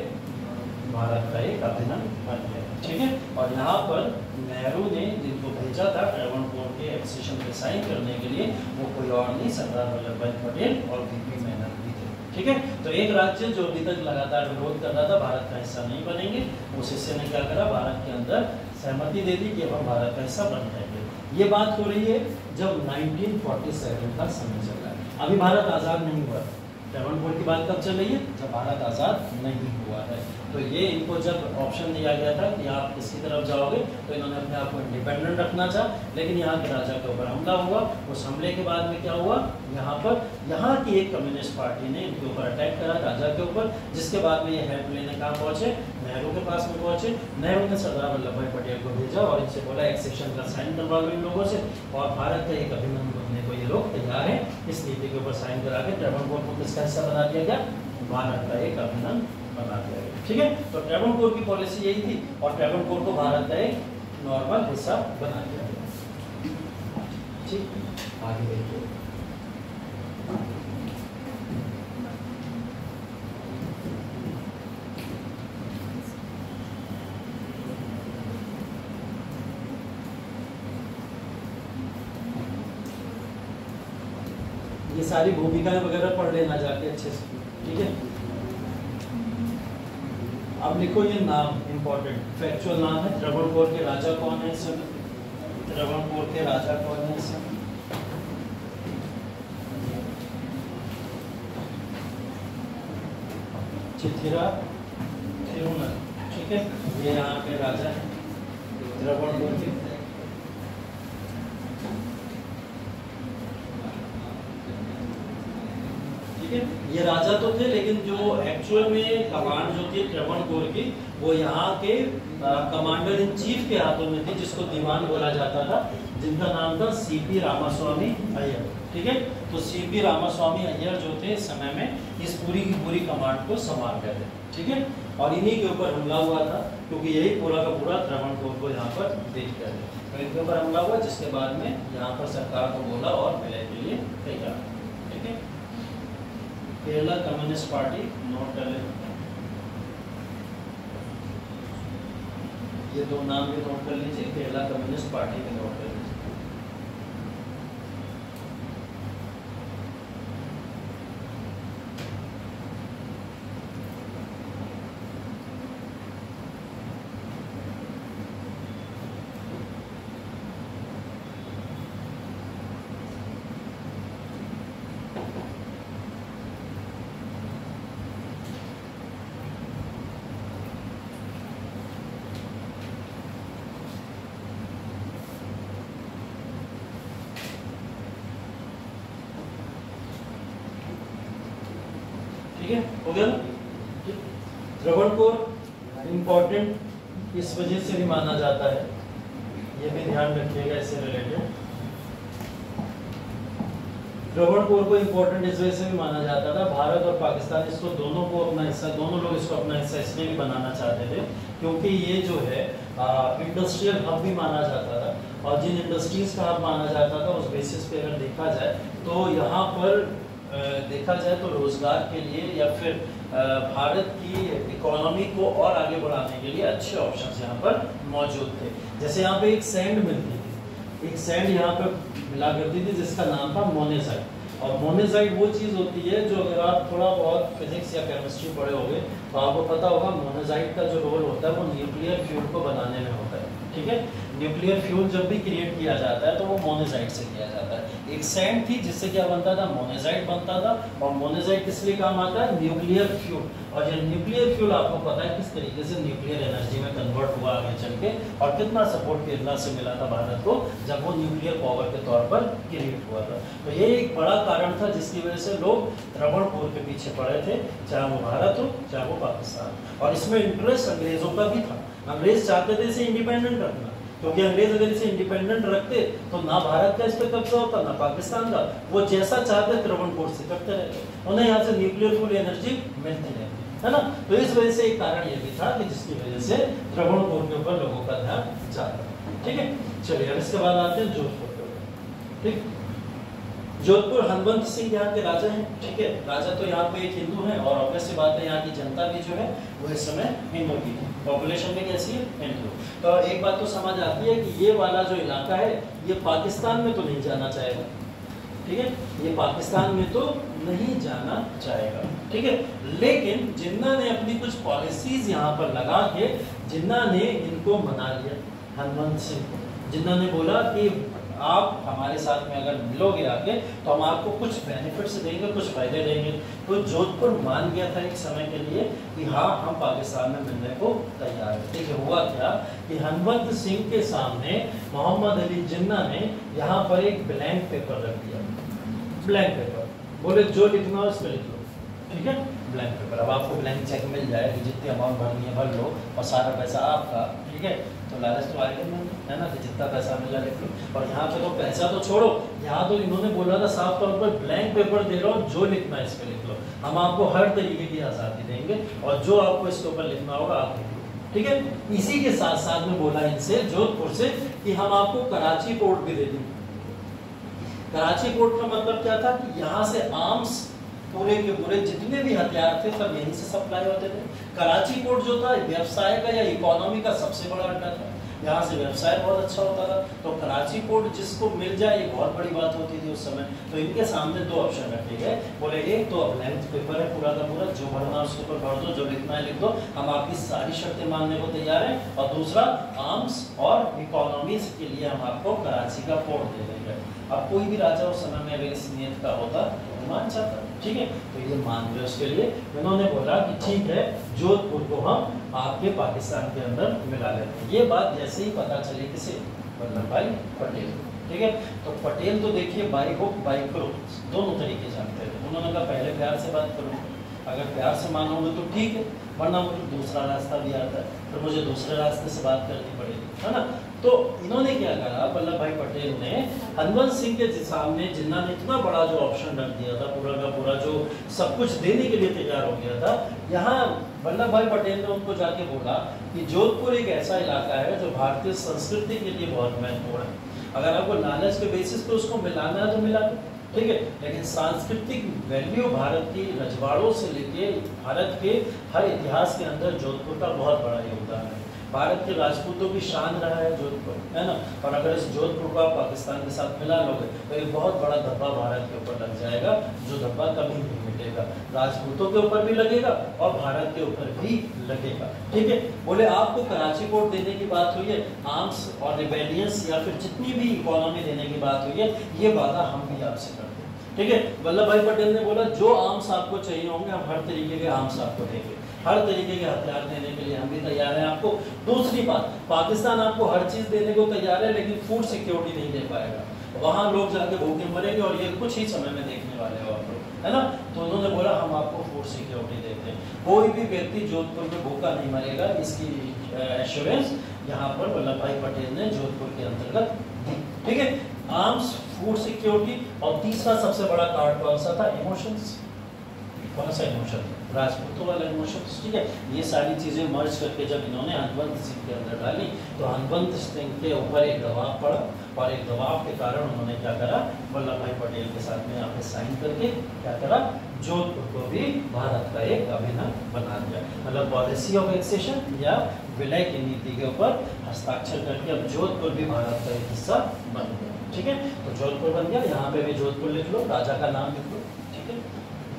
भारत का एक अभिन्न अंग बन गया, ठीक है। और यहाँ पर नेहरू ने जिनको भेजा था ट्रेवनकोर के एक्सेशन पे साइन करने के लिए वो कोई और नहीं, सरदार वल्लभ भाई पटेल और वीपी मेनन भी थे, ठीक है। तो एक राज्य जो अभी तक लगातार विरोध कर रहा था भारत का हिस्सा नहीं बनेंगे, उस हिस्से ने क्या करा, भारत के अंदर सहमति दे दी कि अब हम भारत का हिस्सा बन जाएंगे। ये बात हो रही है जब 1947 का समय चल रहा है, अभी भारत आज़ाद नहीं हुआ। ट्रेवनकोर की बात कब चल रही है, जब भारत आज़ाद नहीं हुआ है। तो ये इनको जब ऑप्शन दिया गया था कि आप किसकी तरफ जाओगे, तो इन्होंने अपने आप को इंडिपेंडेंट रखना चाहा, लेकिन यहाँ के राजा के ऊपर हमला हुआ। उस हमले के बाद में क्या हुआ, यहाँ की एक कम्युनिस्ट पार्टी ने इनके ऊपर अटैक करा, राजा के ऊपर, जिसके बाद में ये हेल्प लेने कहाँ पहुंचे, नेहरू के पास में पहुंचे। नेहरू ने सरदार वल्लभ भाई पटेल को भेजा और इनसे बोला एक्सेशन का साइन करवा लो इन लोगों से, और भारत का एक अभिन्न बनने को ये लोग तैयार हैं। इस नीति के ऊपर साइन करा के ट्रेवनकोर को किसका हिस्सा बना दिया गया, भारत का एक अभिन्न बना दिया गया, ठीक है। तो ट्रेवनकोर की पॉलिसी यही थी और ट्रेवनकोर को भारत का एक नॉर्मल हिस्सा बना दिया गया, ठीक। आगे देखिए, ये सारी भूमिकाएं वगैरह पढ़ लेना जाके अच्छे से, ठीक है। अब लिखो ये नाम इंपॉर्टेंट फैक्चुअल नाम है, ट्रेवनकोर के राजा कौन है इस समय, त्रावणकोर के राजा कौन है इसमें? चिथिरा थिरुनल, ठीक है, ये यहाँ के राजा है त्रावणकोर के। ठीक है, ये राजा तो थे, लेकिन जो एक्चुअल में कमांड जो थी त्रावणकोर की वो यहाँ के कमांडर इन चीफ के हाथों में थी, जिसको दीवान बोला जाता था, जिनका नाम था सीपी रामास्वामी अय्यर। ठीक है, तो सीपी रामास्वामी अय्यर जो थे इस समय में इस पूरी की पूरी कमांड को संभाल रहे थे। ठीक है, और इन्हीं के ऊपर हमला हुआ था, क्योंकि यही पूरा का पूरा त्रावणकोर को यहाँ पर देख कर तो इनके ऊपर हमला हुआ, जिसके बाद में यहाँ पर सरकार को बोला और विलय के लिए तैयार। ठीक है, केरला कम्युनिस्ट पार्टी नोट कर लें, ये दो नाम भी नोट कर लीजिए, केरला कम्युनिस्ट पार्टी भी नोट कर लीजिए। ठीक है, हो गया ना। त्रावणकोर इम्पोर्टेंट इस वजह से भी माना जाता है, ये भी ध्यान रखिएगा इससे रिलेटेड। त्रावणकोर को इम्पोर्टेंट इस वजह से भी माना जाता था, भारत और पाकिस्तान इसको दोनों को अपना हिस्सा, दोनों लोग इसको अपना हिस्सा इसलिए भी बनाना चाहते थे क्योंकि ये जो है इंडस्ट्रियल हब भी माना जाता था, और जिन इंडस्ट्रीज का हब माना जाता था उस बेसिस पे अगर देखा जाए तो यहाँ पर देखा जाए तो रोजगार के लिए या फिर भारत की इकोनॉमी को और आगे बढ़ाने के लिए अच्छे ऑप्शंस यहाँ पर मौजूद थे। जैसे यहाँ पे एक सैंड मिलती थी, एक सैंड यहाँ पे मिला करती थी जिसका नाम था मोनेसाइट, और मोनेसाइट वो चीज़ होती है जो अगर आप थोड़ा बहुत फिजिक्स या केमिस्ट्री पढ़े होंगे तो आपको पता होगा मोनेसाइट का जो रोल होता है वो न्यूक्लियर फ्यूल को बनाने में होता है। ठीक है, न्यूक्लियर फ्यूल जब भी क्रिएट किया जाता है तो वो मोनेसाइट से किया जाता है। एक सैंड थी जिससे क्या बनता था, मोनेसाइट बनता था, और मोनेसाइट किस लिए काम आता है, न्यूक्लियर फ्यूल। और ये न्यूक्लियर फ्यूल आपको पता है किस तरीके से न्यूक्लियर एनर्जी में कन्वर्ट हुआ आगे चल के, और कितना सपोर्ट केरला से मिला था भारत को जब वो न्यूक्लियर पावर के तौर पर क्रिएट हुआ था। तो ये एक बड़ा कारण था जिसकी वजह से लोग त्रावणकोर के पीछे पड़े थे, चाहे वो भारत हो चाहे वो पाकिस्तान। और इसमें इंटरेस्ट अंग्रेजों का भी था, अंग्रेज चाहते थे इसे इंडिपेंडेंट रखना, क्योंकि अंग्रेज अगर इसे इंडिपेंडेंट रखते तो ना भारत का इस पर कब्जा होता ना पाकिस्तान का, वो जैसा चाहते त्रावणकोर से करते रहते, उन्हें यहाँ से न्यूक्लियर फ्यूल एनर्जी मिलती रहती है ना। तो इस वजह से एक कारण ये भी था कि जिसकी वजह से त्रावणकोर के ऊपर लोगों का ध्यान जाता। ठीक है, चलिए अब इसके बाद आते हैं जोधपुर के ऊपर। ठीक, जोधपुर हनुमंत सिंह यहाँ के राजा हैं। ठीक है, राजा तो यहाँ पे एक हिंदू हैं, और ऑब्वियस सी बात है यहाँ की जनता भी जो है वो इस समय हिंदू की है, पॉपुलेशन में कैसी है, हिंदू। तो एक बात तो समझ आती है कि ये वाला जो इलाका है ये पाकिस्तान में तो नहीं जाना चाहेगा। ठीक है, ये पाकिस्तान में तो नहीं जाना चाहेगा। ठीक है, लेकिन जिन्ना ने अपनी कुछ पॉलिसीज यहाँ पर लगा के जिन्ना ने इनको मना लिया, हनुमंत सिंह को। जिन्ना ने बोला कि आप हमारे साथ में अगर मिलोगे आके तो हम आपको कुछ बेनिफिट्स देंगे, कुछ फायदे देंगे। तो जोधपुर मान गया था एक समय के लिए कि हाँ हम पाकिस्तान में मिलने को तैयार है। ठीक है, हुआ क्या कि हनुमंत सिंह के सामने मोहम्मद अली जिन्ना ने यहाँ पर एक ब्लैंक पेपर रख दिया, ब्लैंक पेपर, बोले जो लिखना हो इस पर लिख लो। ठीक है, ब्लैंक पेपर, अब आपको ब्लैंक चेक मिल जाए कि जितनी अमाउंट भरनी है भर लो और सारा पैसा आपका। ठीक है, तो लालच तो आएगा है ना कि जितना पैसा मिला लिख लो। और यहाँ पे तो पैसा तो छोड़ो, यहाँ तो इन्होंने बोला था साफ तौर पर ब्लैंक पेपर दे रहा हूँ, जो लिखना है इस पर लिख लो, हम आपको हर तरीके की आज़ादी देंगे और जो आपको इसके ऊपर लिखना होगा आप लिख लो। ठीक है, इसी के साथ साथ में बोला इनसे जोधपुर से कि हम आपको कराची पोर्ट भी दे देंगे। कराची पोर्ट का मतलब क्या था कि यहाँ से आर्म्स पूरे के पूरे जितने भी हथियार थे सब यहीं से सप्लाई होते थे। कराची पोर्ट जो था व्यवसाय का या इकोनॉमी का सबसे बड़ा अड्डा था। यहाँ से व्यवसाय बहुत अच्छा होता था। तो कराची पोर्ट जिसको मिल जाए ये बहुत बड़ी बात होती थी उस समय। तो इनके सामने दो ऑप्शन रखे गए, बोले एक तो अब लेंथ पेपर है पूरा का पूरा, जो भरना उसके ऊपर भर दो, जो लिखना है लिख दो, हम आपकी सारी शर्तें मानने को तैयार हैं, और दूसरा आर्म्स और इकोनॉमीज के लिए हम आपको कराची का पोर्ट दे देंगे। अब कोई भी राजा उस समय में अगर इस नियत का होता तो मान जाता, ठीक है। तो ये मान गए, उसके लिए उन्होंने बोला कि ठीक है जोधपुर को हम आपके पाकिस्तान के अंदर मिला लेते हैं। ये बात जैसे ही पता चली किसे, वल्लभ भाई पटेल, ठीक है। तो पटेल तो देखिए बाई हुक बाई क्रुक दोनों तरीके जानते थे। उन्होंने कहा पहले प्यार से बात करूँ, अगर प्यार से मानोगे तो ठीक है, वरना मुझे दूसरा रास्ता भी आता है, तो मुझे दूसरे रास्ते से बात करनी पड़ेगी, है ना। तो इन्होंने क्या करा, वल्लभ भाई पटेल ने हरवंश सिंह के सामने, जिन्ना ने इतना बड़ा जो ऑप्शन रख दिया था, पूरा का पूरा जो सब कुछ देने के लिए तैयार हो गया था, यहाँ वल्लभ भाई पटेल ने उनको जाके बोला कि जोधपुर एक ऐसा इलाका है जो भारतीय संस्कृति के लिए बहुत महत्वपूर्ण है। अगर आपको लालच के बेसिस पे उसको मिलाना है तो मिला दो, ठीक है, लेकिन सांस्कृतिक वैल्यू भारत की रजवाड़ों से लेके भारत के हर इतिहास के अंदर जोधपुर का बहुत बड़ा योगदान है। भारत के राजपूतों की शान रहा है जोधपुर, है ना। और अगर इस जोधपुर को आप पाकिस्तान के साथ मिला लोगे तो एक बहुत बड़ा धब्बा भारत के ऊपर लग जाएगा, जो धब्बा कभी नहीं मिटेगा, राजपूतों के ऊपर भी लगेगा और भारत के ऊपर भी लगेगा, ठीक है। बोले आपको कराची पोर्ट देने की बात हुई है, आर्म्स और रिबेलियंस या फिर जितनी भी इकोनॉमी देने की बात हुई है, ये वादा हम भी आपसे करते हैं, ठीक है। वल्लभ भाई पटेल ने बोला जो आर्म्स आपको चाहिए होंगे हम हर तरीके के आर्म्स आपको देंगे, हर तरीके के हथियार देने के लिए हम भी तैयार हैं आपको। दूसरी बात, पाकिस्तान आपको हर चीज देने को तैयार है, लेकिन फूड सिक्योरिटी नहीं दे पाएगा, वहां लोग जाके भूखे मरेंगे, और ये कुछ ही समय में देखने वाले हो आप लोग, है ना। तो उन्होंने बोला हम आपको फूड सिक्योरिटी देते हैं, कोई भी व्यक्ति जोधपुर में भूखा नहीं मरेगा, इसकी एश्योरेंस यहाँ पर वल्लभ भाई पटेल ने जोधपुर के अंतर्गत दी, ठीक है। आर्म्स, फूड सिक्योरिटी, और तीसरा सबसे बड़ा कार्ड कौन सा था, इमोशंस। कौन सा इमोशन, राजपूतों वाला इमोशंस, ठीक है। ये सारी चीजें मर्ज करके जब इन्होंने हरवंश सिंह के अंदर डाली तो हरवंश सिंह के ऊपर एक दबाव पड़ा, और एक दबाव के कारण उन्होंने क्या करा, वल्लभ भाई पटेल के साथ में यहाँ पे साइन करके क्या करा, जोधपुर को भी भारत का एक अभिन्न बना दिया, मतलब पॉलिसी ऑफ एक्सेशन या विलय की नीति के ऊपर हस्ताक्षर करके अब जोधपुर भी भारत का एक हिस्सा बन गया, ठीक है। तो जोधपुर बन गया, यहाँ पे भी जोधपुर लिख लो, राजा का नाम लिख लो, ठीक है,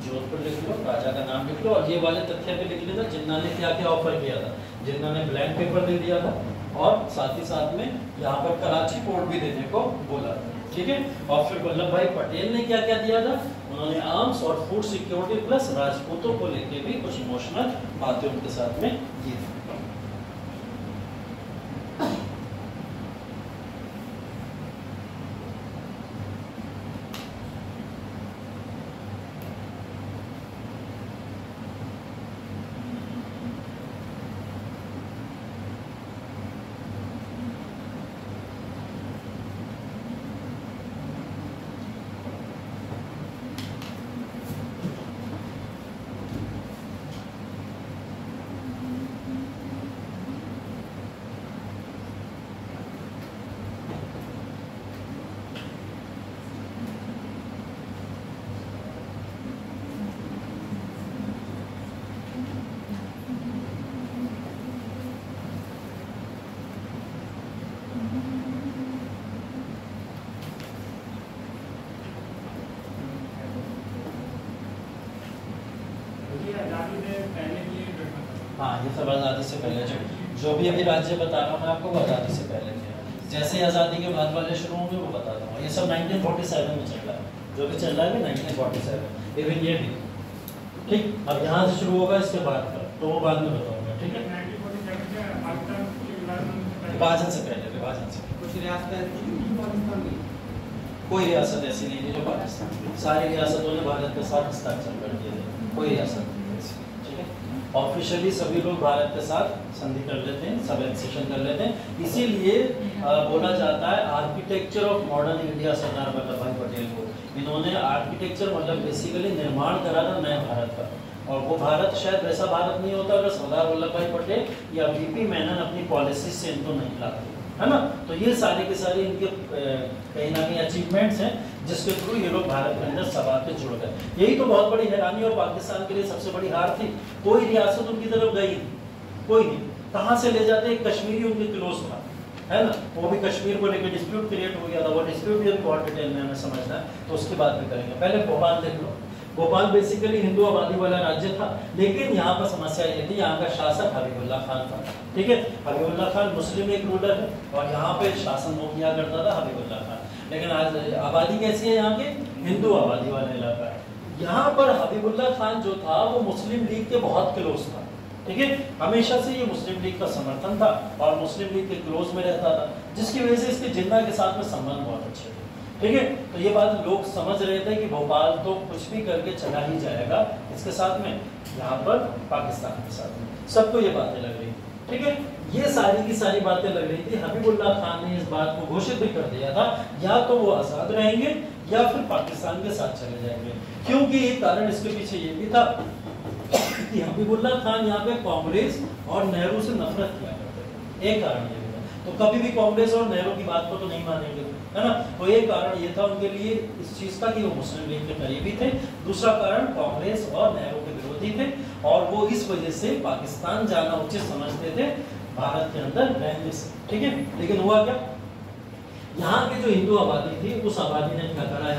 जोधपुर लिख लो, राजा का नाम लिख लो, और ये वाले तथ्य भी लिख लेना जिन्ना ने क्या क्या ऑफर किया था। जिन्ना ने ब्लैंक पेपर दे दिया था, और साथ ही साथ में यहाँ पर कराची पोर्ट भी देने को बोला था, ठीक है। और फिर वल्लभ भाई पटेल ने क्या क्या दिया था, उन्होंने आर्म्स और फूड सिक्योरिटी प्लस राजपूतों को लेके भी कुछ इमोशनल बातें उनके साथ में की थी। हाँ, ये सब आज़ादी से पहले जो भी अभी राज्य बता रहा हूँ मैं आपको, आज़ादी से पहले थे। जैसे आज़ादी के बाद वाले शुरू होंगे वो बता दूँगा। ये सब 1947 में चल रहा है, जो भी चल रहा है 1947, इवन ये भी, ठीक। अब यहाँ से शुरू होगा इसके बाद का, तो वो बाद में बताऊँगा, ठीक है। विभाजन से पहले, विभाजन से कुछ रियासतें, कोई रियासत ऐसी नहीं थी जो पाकिस्तान की, सारी रियासतों ने भारत के साथ हस्ताक्षर कर दिए थे, कोई रियासत नहीं ऐसी, ठीक है। ऑफिशियली सभी लोग भारत के साथ संधि कर लेते हैं, सब एक्सेशन कर लेते हैं, इसीलिए बोला जाता है architecture of modern India Sardar Vallabh भाई पटेल को। इन्होंने आर्किटेक्चर मतलब बेसिकली निर्माण करा था नए भारत का, और वो भारत शायद वैसा भारत नहीं होता अगर सरदार वल्लभ भाई पटेल या वीपी मेनन अपनी पॉलिसी से इनको नहीं लाते, है ना। तो ये सारे के सारे इनके कहीं ना कहीं अचीवमेंट्स हैं जिसके थ्रू ये लोग भारत के अंदर सब आके जुड़ गए। यही तो बहुत बड़ी हैरानी और पाकिस्तान के लिए सबसे बड़ी हार थी, कोई रियासत उनकी तरफ गई नहीं, कोई नहीं। कहाँ से ले जाते, एक कश्मीरी उनके क्लोज था, है ना, वो भी कश्मीर को लेकर डिस्प्यूट क्रिएट हो गया था, वो डिस्प्यूट भी बहुत डिटेल में हमें समझना है तो उसकी बात भी करेंगे। पहले भोपाल देख लो। भोपाल बेसिकली हिंदू आबादी वाला राज्य था, लेकिन यहाँ पर समस्या ये थी, यहाँ का शासक हबीबुल्ला खान था। ठीक है, हबीबुल्ला खान मुस्लिम एक रूलर है और यहाँ पे शासन वो किया करता था हबीबुल्ला खान। लेकिन आज आबादी कैसी है यहाँ की, हिंदू आबादी वाला इलाका है। यहाँ पर हबीबुल्ला खान जो था वो मुस्लिम लीग के बहुत क्लोज था। ठीक है, हमेशा से ये मुस्लिम लीग का समर्थन था और मुस्लिम लीग के क्लोज में रहता था, जिसकी वजह से इसके जिन्ना के साथ में संबंध बहुत अच्छे थे। ठीक है, तो ये बात लोग समझ रहे थे कि भोपाल तो कुछ भी करके चला ही जाएगा इसके साथ में, यहाँ पर पाकिस्तान के साथ में, सबको ये बातें लग रही। ठीक है, ये सारी की सारी बातें लग रही थी। हबीबुल्ला खान ने इस बात को घोषित भी कर दिया था, या तो वो आजाद रहेंगे या फिर पाकिस्तान के साथ चले जाएंगे। क्योंकि एक कारण इसके पीछे ये भी था कि हबीबुल्ला खान यहाँ पे कांग्रेस और नेहरू से नफरत किया करते थे, एक कारण ये था। तो कभी भी कांग्रेस और नेहरू की बात को तो नहीं मानेंगे, है ना। तो एक कारण ये था उनके लिए इस चीज का कि वो मुस्लिम लीग के करीबी थे। दूसरा कारण कांग्रेस और नेहरू के विरोधी थे और वो इस वजह से पाकिस्तान जाना उचित समझते थे भारत के अंदर रहने से। ठीक है, लेकिन हुआ क्या, यहाँ की जो हिंदू आबादी थी उस आबादी ने क्या करा,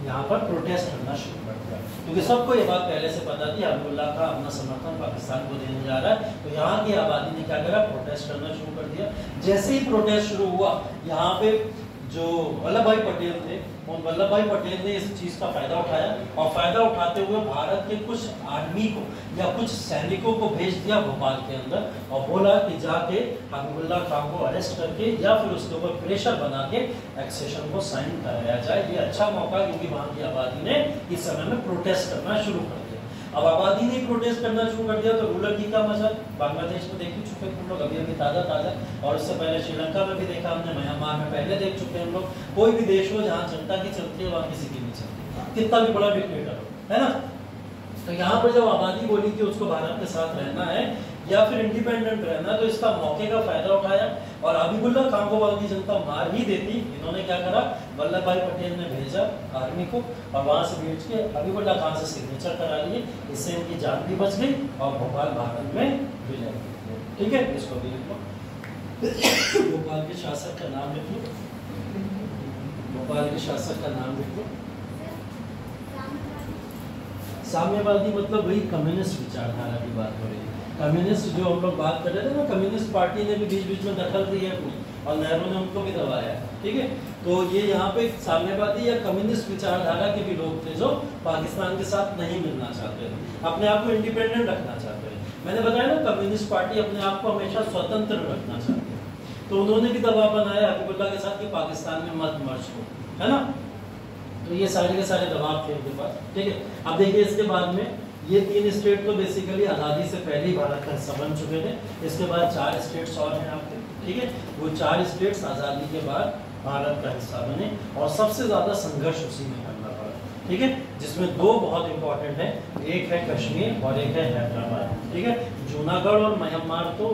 यहाँ पर प्रोटेस्ट करना शुरू कर दिया। क्योंकि सबको ये बात पहले से पता थी हबीबुल्ला का अपना समर्थन पाकिस्तान को देने जा रहा है, तो यहाँ की आबादी ने क्या करा, प्रोटेस्ट करना शुरू कर दिया। जैसे ही प्रोटेस्ट शुरू हुआ, यहाँ पे जो वल्लभ भाई पटेल थे, उन वल्लभ भाई पटेल ने इस चीज का फायदा उठाया और फायदा उठाते हुए भारत के कुछ आर्मी को या कुछ सैनिकों को भेज दिया भोपाल के अंदर और बोला कि जाके हबीबुल्ला खान को अरेस्ट करके या फिर उसके ऊपर प्रेशर बना के एक्सेशन को साइन कराया जाए। ये अच्छा मौका, क्योंकि वहां की आबादी ने इस समय में प्रोटेस्ट करना शुरू कर दिया। अब आबादी ने प्रोटेस्ट करना शुरू कर दिया तो रूलर की क्या मजा, बांग्लादेश में देख ही चुके हैं हम लोग, अभी ताजा और उससे पहले श्रीलंका में भी देखा हमने, म्यांमार में पहले देख चुके हैं हम लोग। कोई भी देश हो जहाँ जनता की चलती है वहाँ किसी की नहीं चलती, कितना भी बड़ा डिक्टेटर हो, है ना। तो यहाँ पर जब आबादी बोली कि उसको भारत के साथ रहना है या फिर इंडिपेंडेंट रहना, तो इसका मौके का फायदा उठाया और हबीबुल्ला खान को वहां की जनता मार ही देती। इन्होंने क्या करा, वल्लभ भाई पटेल ने भेजा आर्मी को और वहां से भेज के हबीबुल्ला खान से सिग्नेचर करा लिए, इससे इनकी जान भी बच गई और भोपाल भारत में विलय। ठीक है, इसको भी लिख लो, भोपाल के शासक का नाम लिख लो, भोपाल के शासक का नाम लिख लो। साम्यवादी मतलब वही कम्युनिस्ट विचारधारा की बात हो रही है। कम्युनिस्ट जो हम लोग बात कर रहे थे ना, कम्युनिस्ट पार्टी ने भी बीच बीच में दखल दी है और नेहरू ने उनको भी दबाया। ठीक है, तो ये यहाँ पे साम्यवादी या कम्युनिस्ट विचारधारा के भी लोग थे जो पाकिस्तान के साथ नहीं मिलना चाहते थे, अपने आप को इंडिपेंडेंट रखना चाहते थे। मैंने बताया ना, कम्युनिस्ट पार्टी अपने आप को हमेशा स्वतंत्र रखना चाहती है, तो उन्होंने भी दबाव बनाया हबीबुल्ला के साथ कि पाकिस्तान में मत मर्ज हो, है ना। तो ये सारे के सारे दबाव थे उनके पास। ठीक है, अब देखिए इसके बाद में ये 3 स्टेट तो बेसिकली आज़ादी से पहले ही भारत का हिस्सा बन चुके थे। इसके बाद 4 स्टेट्स और हैं आपके, ठीक है, वो 4 स्टेट्स आज़ादी के बाद भारत का हिस्सा बने और सबसे ज़्यादा संघर्ष उसी में करना पड़ा। ठीक है, जिसमें 2 बहुत इंपॉर्टेंट है, एक है कश्मीर और एक है हैदराबाद। ठीक है, जूनागढ़ और म्यांमार तो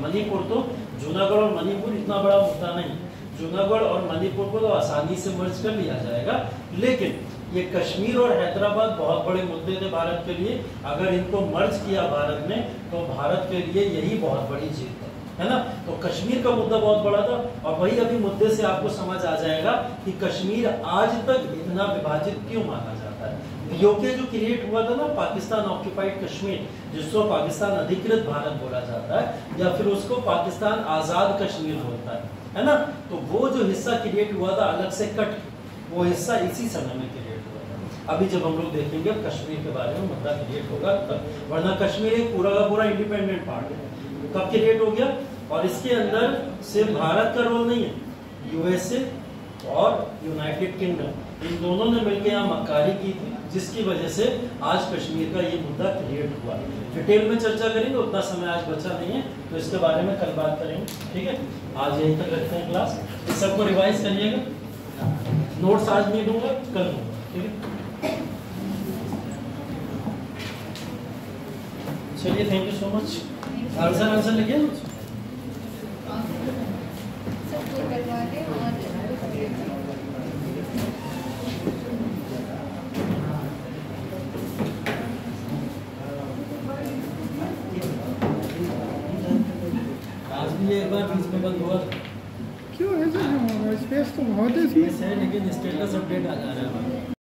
मणिपुर, तो जूनागढ़ और मणिपुर इतना बड़ा मुद्दा नहीं, जूनागढ़ और मणिपुर को तो आसानी से मर्ज कर लिया जाएगा, लेकिन ये कश्मीर और हैदराबाद बहुत बड़े मुद्दे थे भारत के लिए। अगर इनको मर्ज किया भारत ने तो भारत के लिए यही बहुत बड़ी जीत है ना। तो कश्मीर का मुद्दा बहुत बड़ा था और वही अभी मुद्दे से आपको समझ आ जाएगा कि कश्मीर आज तक इतना विभाजित क्यों माना जाता है। पीओके जो क्रिएट हुआ था ना, पाकिस्तान ऑक्यूपाइड कश्मीर, जिसको पाकिस्तान अधिकृत भारत बोला जाता है या फिर उसको पाकिस्तान आजाद कश्मीर बोलता है ना। तो वो जो हिस्सा क्रिएट हुआ था अलग से कट, वो हिस्सा इसी समय में क्रिएट हुआ था। अभी जब हम लोग देखेंगे कश्मीर के बारे में मुद्दा क्रिएट होगा तब, वरना कश्मीर एक पूरा का पूरा इंडिपेंडेंट पार्ट है। कब क्रिएट हो गया, और इसके अंदर सिर्फ भारत का रोल नहीं है, यूएसए और यूनाइटेड किंगडम इन दोनों ने मिलकर यहाँ मक्कारी की थी, जिसकी वजह से आज कश्मीर का ये मुद्दा क्रिएट हुआ। डिटेल में चर्चा करेंगे, उतना समय आज बचा नहीं है, तो इसके बारे में कल बात करेंगे। ठीक है, आज यहीं तक रखते हैं क्लास। इस सबको रिवाइज करिएगा, नोट्स आज नहीं दूंगा, कल दूंगा। ठीक है, चलिए, thank you so much. Answer लिखिए। आज भी एक बार बीच में बंद हुआ। क्यों ऐसा क्यों होगा? स्पेस तो बहुत है इसमें। स्पेस है लेकिन स्टेटस अपडेट आ जा रहा है।